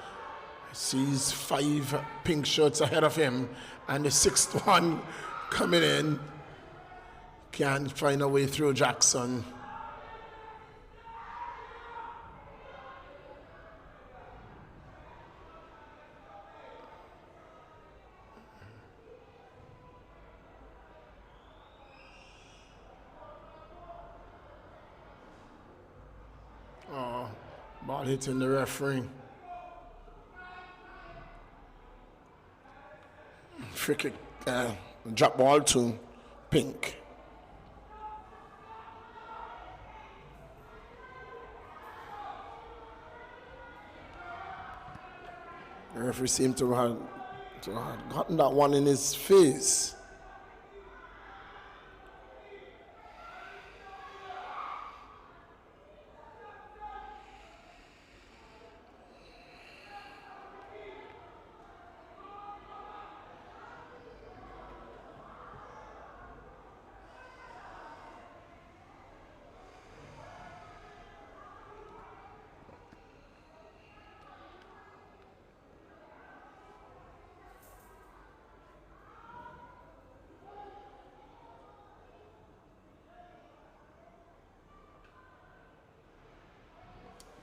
Sees 5 pink shirts ahead of him, and the 6th one coming in. Can't find a way through Jackson. Oh, ball hitting the referee. Free kick, drop ball to pink. The referee seemed to have gotten that one in his face.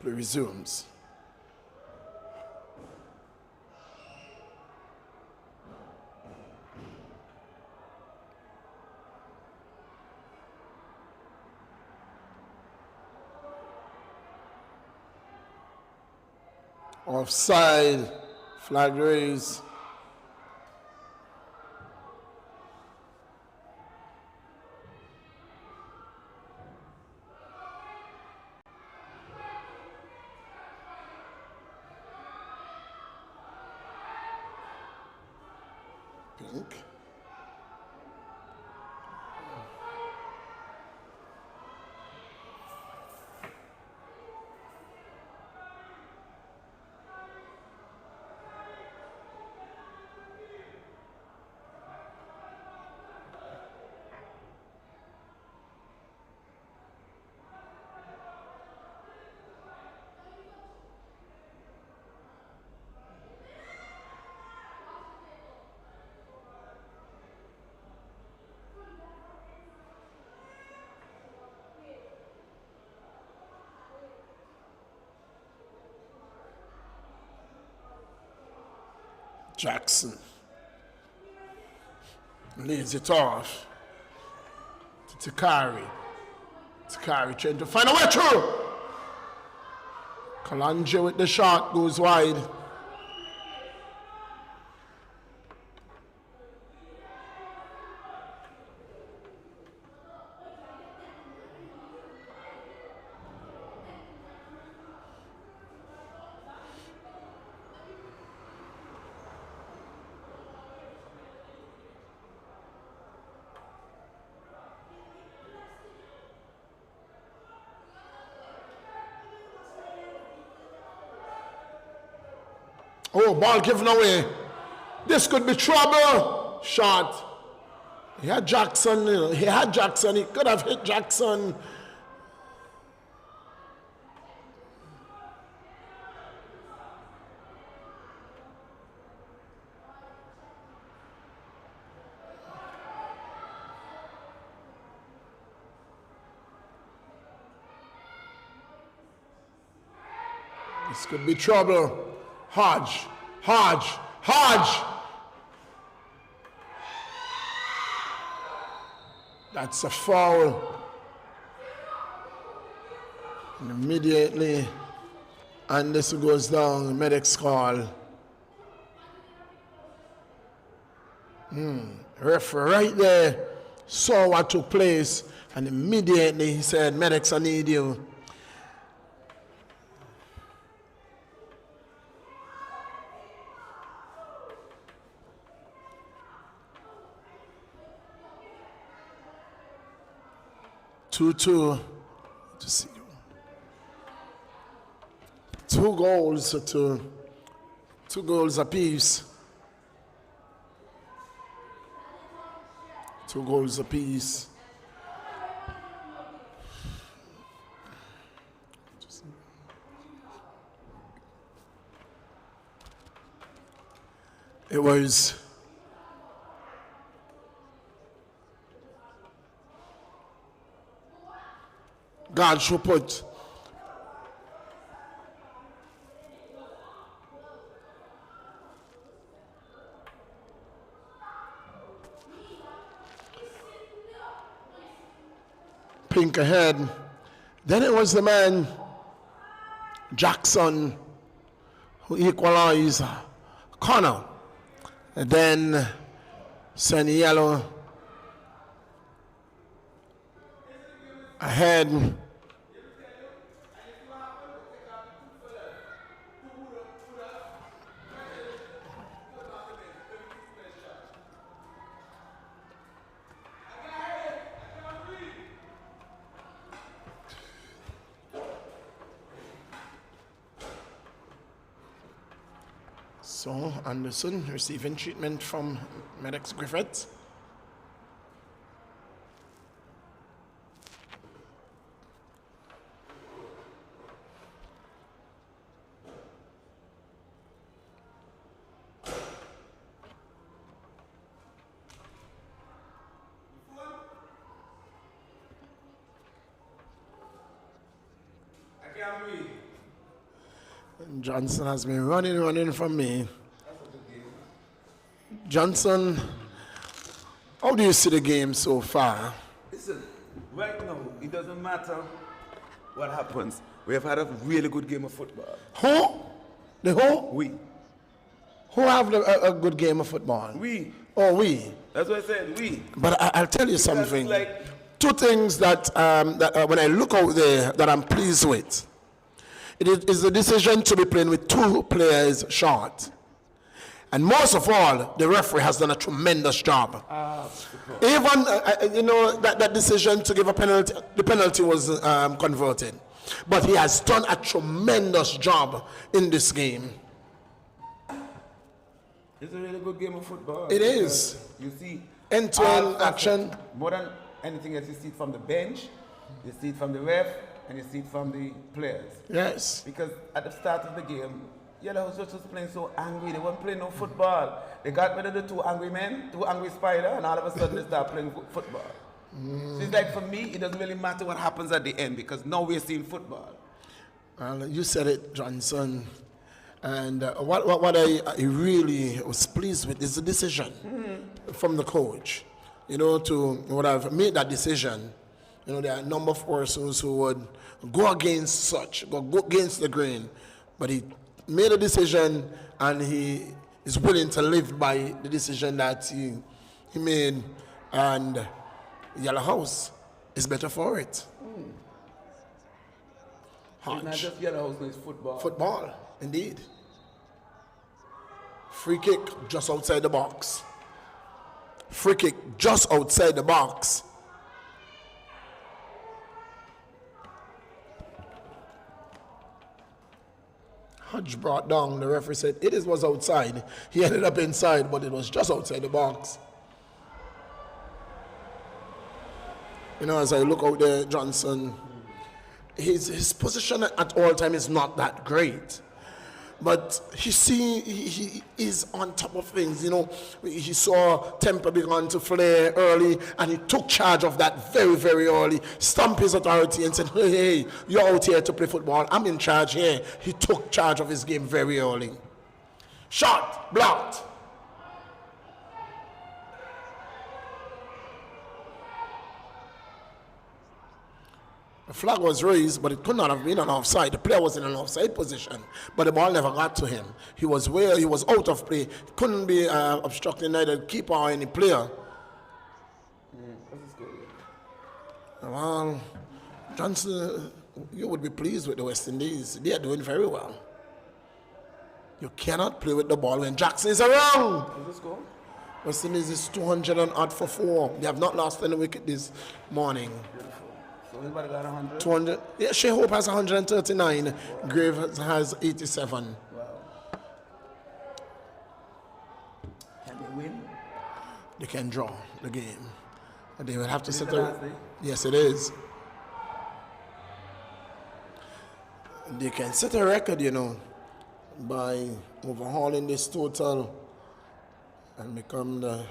Play resumes. Offside, flag raised. Pink. Jackson leads it off to Takari. Takari trying to find a way through. Kalanje with the shot goes wide. Oh, ball given away. This could be trouble. Shot. He had Jackson. He had Jackson. He could have hit Jackson. This could be trouble. Hodge. That's a foul. And immediately, and this goes down, medics call. Referee right there saw what took place, and immediately he said, medics, I need you. Two goals apiece. 2 goals apiece. It was God should put pink ahead. Then it was the man Jackson who equalized corner. And then send yellow ahead. So Anderson receiving treatment from Medics Griffith. Johnson has been running from me. Johnson, how do you see the game so far? Listen, right now, it doesn't matter what happens. We have had a really good game of football. Who? The who? We. Who have a good game of football? We. Oh, we. That's what I said, we. But I'll tell you something. Like, 2 things that, when I look out there that I'm pleased with. It is the decision to be playing with 2 players short. And most of all, the referee has done a tremendous job. Even, that decision to give a penalty, the penalty was converted. But he has done a tremendous job in this game. It's a really good game of football. It is. You see end-to-end action. More than anything else, you see it from the bench, you see it from the ref, and you see it from the players. Yes. Because at the start of the game, Yellow was just playing so angry. They weren't playing no football. They got rid of the 2 angry men, 2 angry spider, and all of a sudden they start playing football. So it's like, for me, it doesn't really matter what happens at the end, because now we're seeing football. Well, you said it, Johnson. And what I really was pleased with is the decision from the coach. To what I've made that decision. There are a number of persons who would go against go against the grain. But he made a decision, and he is willing to live by the decision that he made. And Yellow House is better for it. It's not just Yellow House, it's football. Football, indeed. Free kick just outside the box. Free kick just outside the box. Hodge brought down, the referee said it was outside. He ended up inside, but it was just outside the box. You know, as I look out there, Johnson, his position at all time is not that great. But he is on top of things, you know. He saw Temple began to flare early, and he took charge of that very, very early, stamped his authority and said, hey, you're out here to play football. I'm in charge here. He took charge of his game very early. Shot, blocked. The flag was raised, but it could not have been an offside. The player was in an offside position, but the ball never got to him. He was out of play. Couldn't be obstructing neither the keeper or any player. Well, Johnson, you would be pleased with the West Indies. They are doing very well. You cannot play with the ball when Jackson is around. West Indies is 200 and odd for 4. They have not lost any wicket this morning. So everybody got 100? 200. Yeah, Shea Hope has 139. Wow. Graves has 87. Wow. Can they win? They can draw the game. But they will have to set a... Yes, it is. They can set a record, you know, by overhauling this total and become the...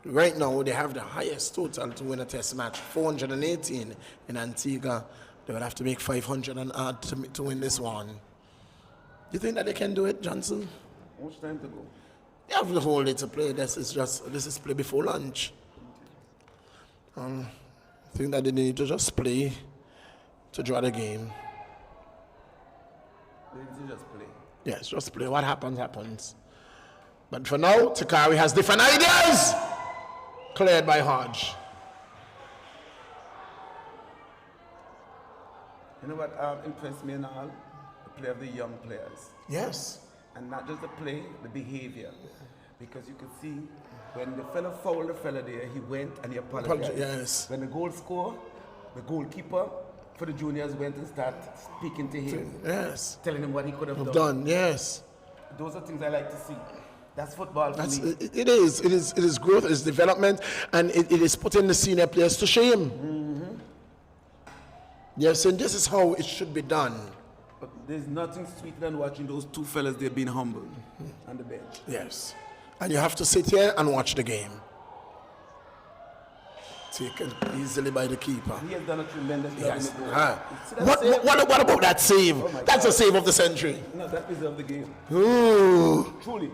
Right now, they have the highest total to win a test match, 418 in Antigua. They would have to make 500 and add to win this one. Do you think that they can do it, Johnson? How much time to go? They have the whole day to play. This is play before lunch. I think that they need to just play to draw the game. They need to just play. Yes, just play. What happens, happens. But for now, Takari has different ideas. Cleared by Hodge. You know what impressed me in all? The play of the young players. Yes. And not just the play, the behavior. Because you could see when the fella fouled the fella there, he went and he apologized. Yes. When the goal scored, the goalkeeper for the juniors went and started speaking to him. Yes. Telling him what he could have done. Yes. Those are things I like to see. That's football for me. It is growth, it is development, and it is putting the senior players to shame. Mm-hmm. Yes, and this is how it should be done. But there's nothing sweeter than watching those two fellas there being humbled on the bench. Yes. And you have to sit here and watch the game. Taken easily by the keeper. He has done a tremendous job in the goal. What about that save? Oh, that's a save of the century. No, that preserved the game. Ooh. Truly.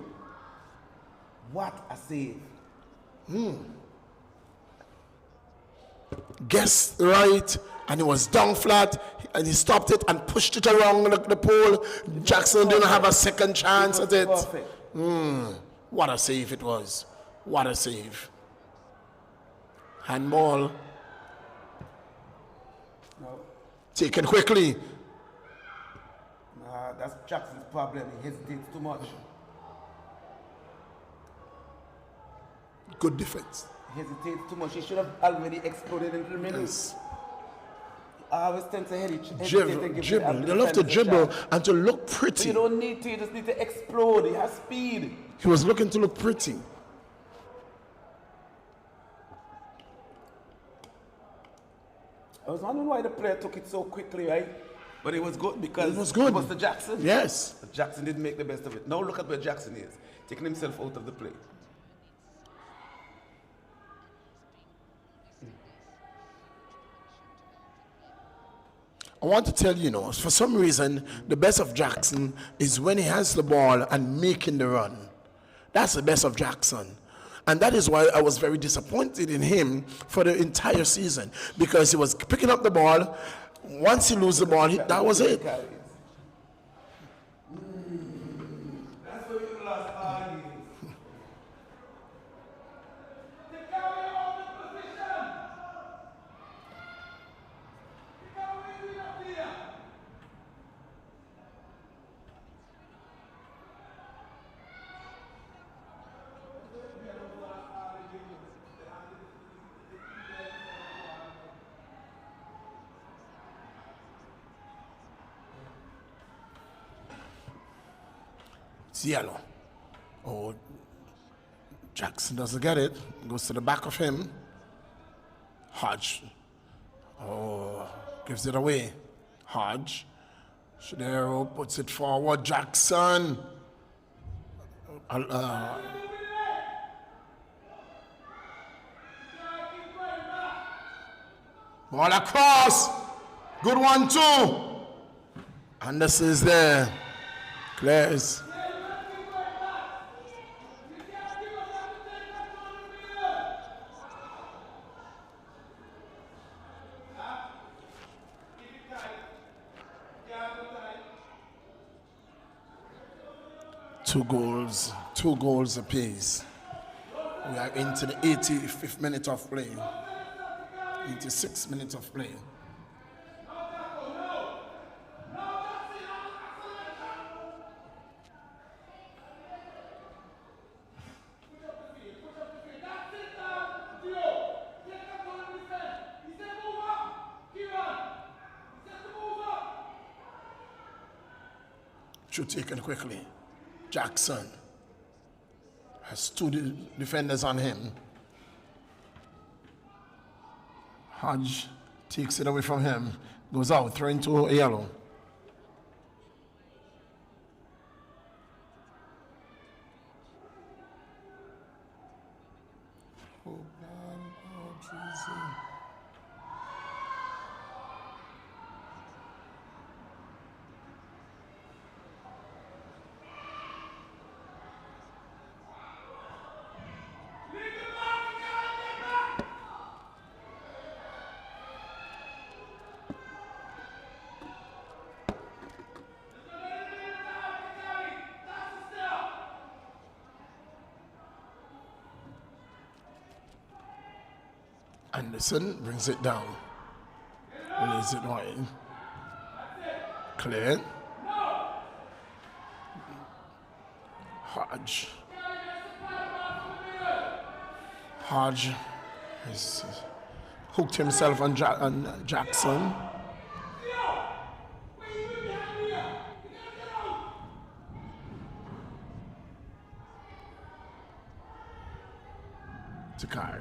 What a save. Guessed right, and he was down flat, and he stopped it and pushed it around the pole. Jackson didn't have a second chance at it. What a save it was. What a save. Handball. No. Taken quickly. That's Jackson's problem. He hesitates too much. Good defense. Hesitates too much. He should have already exploded into the middle. Yes. I always tend to dribble. They love to dribble and to look pretty. But you don't need to. You just need to explode. He has speed. He was looking to look pretty. I was wondering why the player took it so quickly, right? But it was good because it was good. It was the Jackson. Yes. But Jackson didn't make the best of it. Now look at where Jackson is, taking himself out of the play. I want to tell you, for some reason, the best of Jackson is when he has the ball and making the run. That's the best of Jackson. And that is why I was very disappointed in him for the entire season, because he was picking up the ball. Once he loses the ball, that was it. It's yellow. Oh, Jackson doesn't get it. Goes to the back of him. Hodge. Oh, gives it away. Hodge. Shadero puts it forward. Jackson. Ball across. Good one, too. Anderson is there. Clears. Two goals apiece. We are into the 85th minute of play. 86 minutes of play. Should take it quickly. Jackson has two defenders on him. Hodge takes it away from him, goes out, throwing to yellow. Oh, man. Oh, Jesus. Anderson brings it down. Lays it wide. Clear. Hodge. Hodge has hooked himself on Jackson. To carry.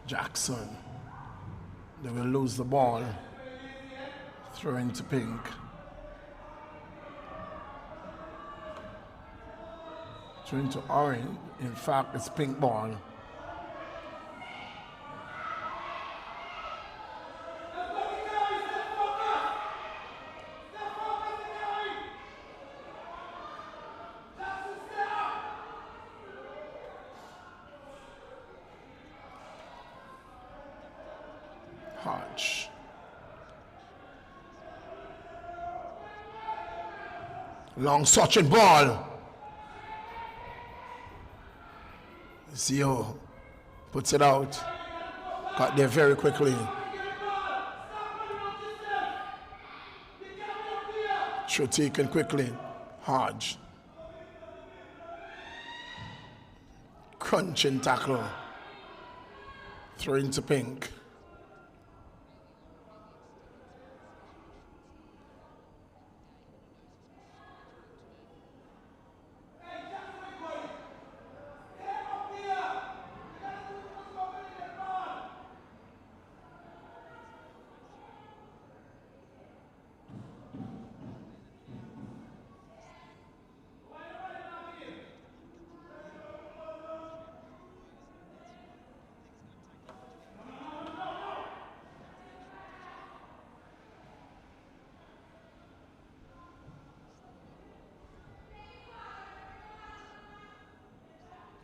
Jackson. They will lose the ball. Throw into Pink. Throw into Orange. In fact, it's Pink ball. Hodge. Long searching ball. Zio puts it out. Got there very quickly. Should taken quickly. Hodge. Crunching tackle. Throw into Pink.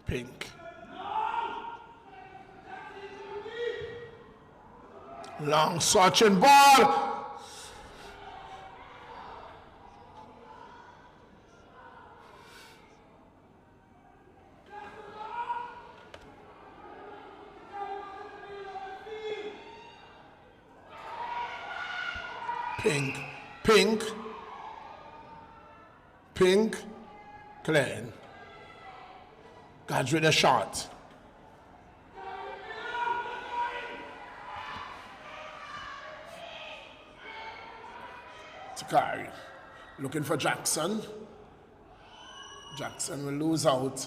Pink. Long searching ball. Pink. Pink. Pink. Clean. God's with a shot. Carey looking for Jackson. Jackson will lose out.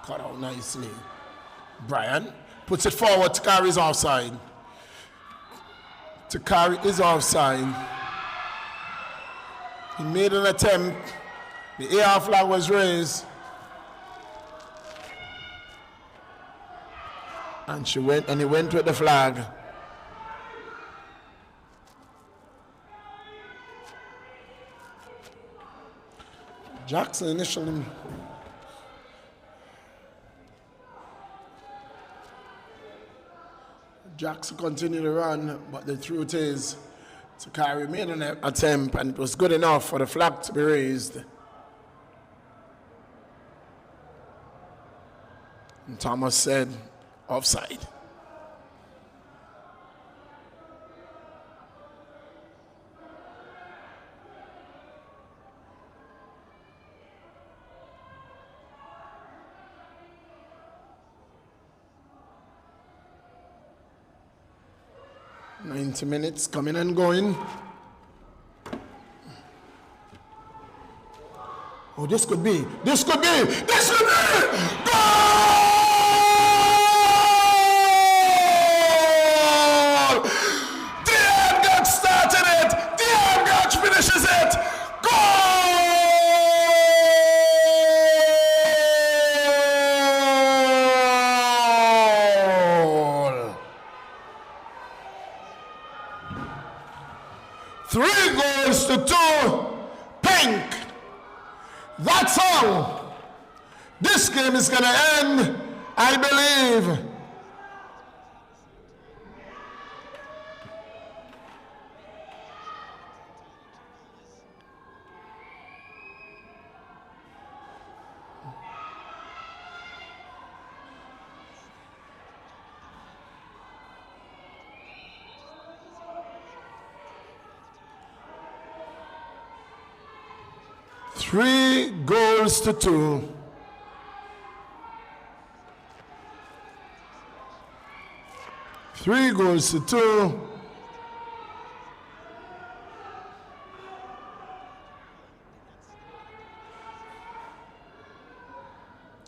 Cut out nicely. Brian puts it forward. Takari is offside. Takari is offside. He made an attempt. The AR flag was raised. And he went with the flag. Jackson initially Jackson continued to run, but the truth is, Takari made an attempt and it was good enough for the flag to be raised. And Thomas said, offside. "90 minutes coming and going." Oh, this could be! Goal! Started it. Dion finishes it. Goal! 3-2. Pink. That's all. This game is going to end, I believe. Three goals to 2.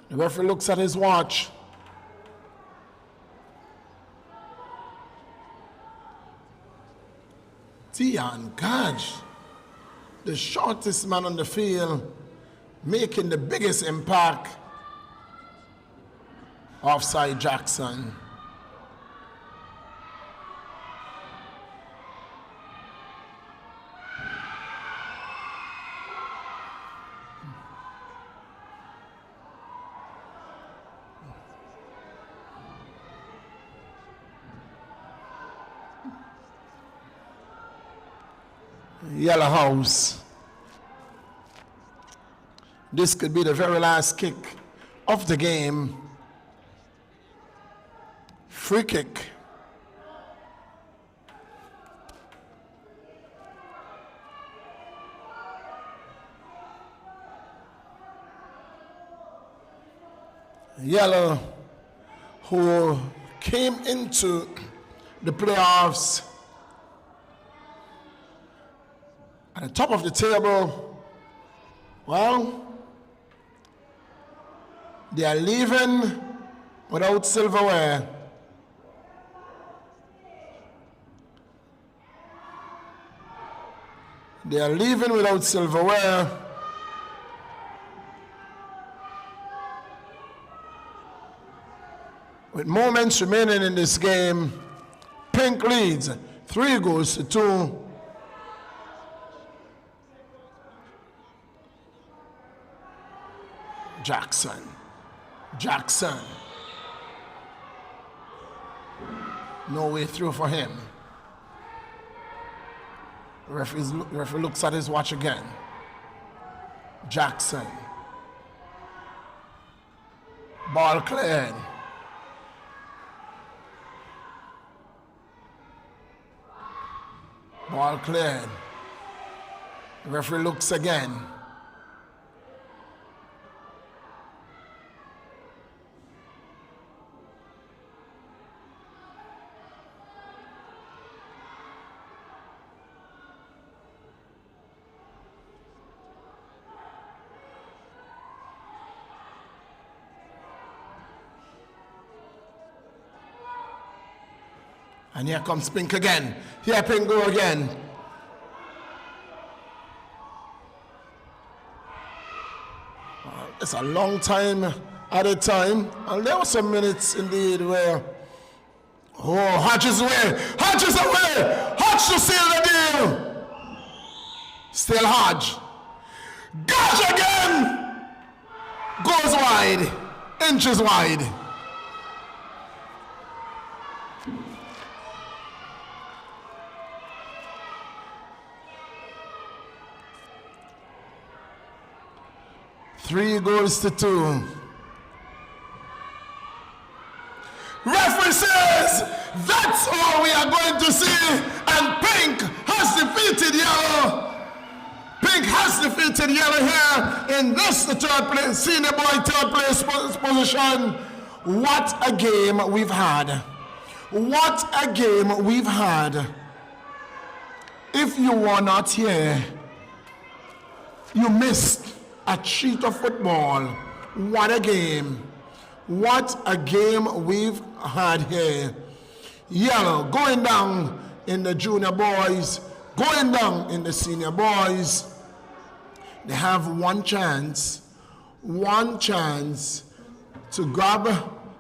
The referee looks at his watch. Dion Gage, the shortest man on the field, making the biggest impact. Offside Jackson. Yellow House. This could be the very last kick of the game. Free kick. Yellow, who came into the playoffs at the top of the table, well, they are leaving without silverware. They are leaving without silverware. With moments remaining in this game, Pink leads 3-2. Jackson. No way through for him. The referee looks at his watch again. Jackson. Ball cleared. Ball cleared. The referee looks again. And here comes Pink again. Here Pink go again. It's a long time at a time. And there were some minutes indeed where, oh, Hodge is away. Hodge is away. Hodge to seal the deal. Still Hodge. Gosh again. Goes wide. Inches wide. Three goals to 2. Referee says that's all we are going to see, and Pink has defeated Yellow. Pink has defeated Yellow here in this, the third place, senior boy third place position. What a game we've had. What a game we've had. If you were not here, you missed a treat of football. What a game. What a game we've had here. Yellow going down in the junior boys, going down in the senior boys. They have one chance to grab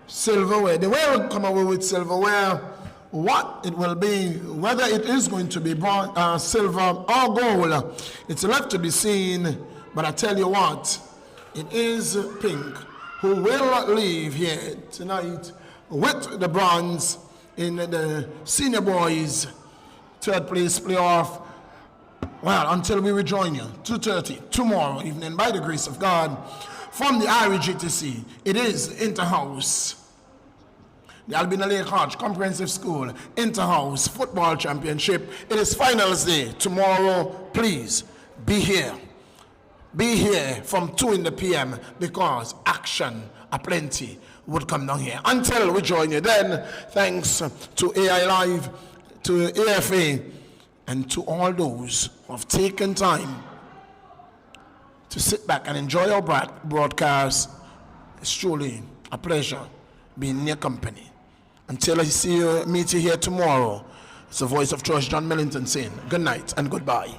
silverware. They will come away with silverware. What it will be, whether it is going to be silver or gold, it's left to be seen. But I tell you what, it is Pink who will leave here tonight with the bronze in the senior boys third place playoff. Well, until we rejoin you, 2:30 tomorrow evening, by the grace of God, from the IRGTC. It is Interhouse, the Albina Lake Hodge Comprehensive School Interhouse Football Championship. It is finals day tomorrow. Please be here. Be here from 2 p.m. because action aplenty would come down here. Until we join you then, thanks to AI Live, to AFA, and to all those who have taken time to sit back and enjoy our broadcast. It's truly a pleasure being in your company. Until I meet you here tomorrow, it's the voice of George John Millington saying good night and goodbye.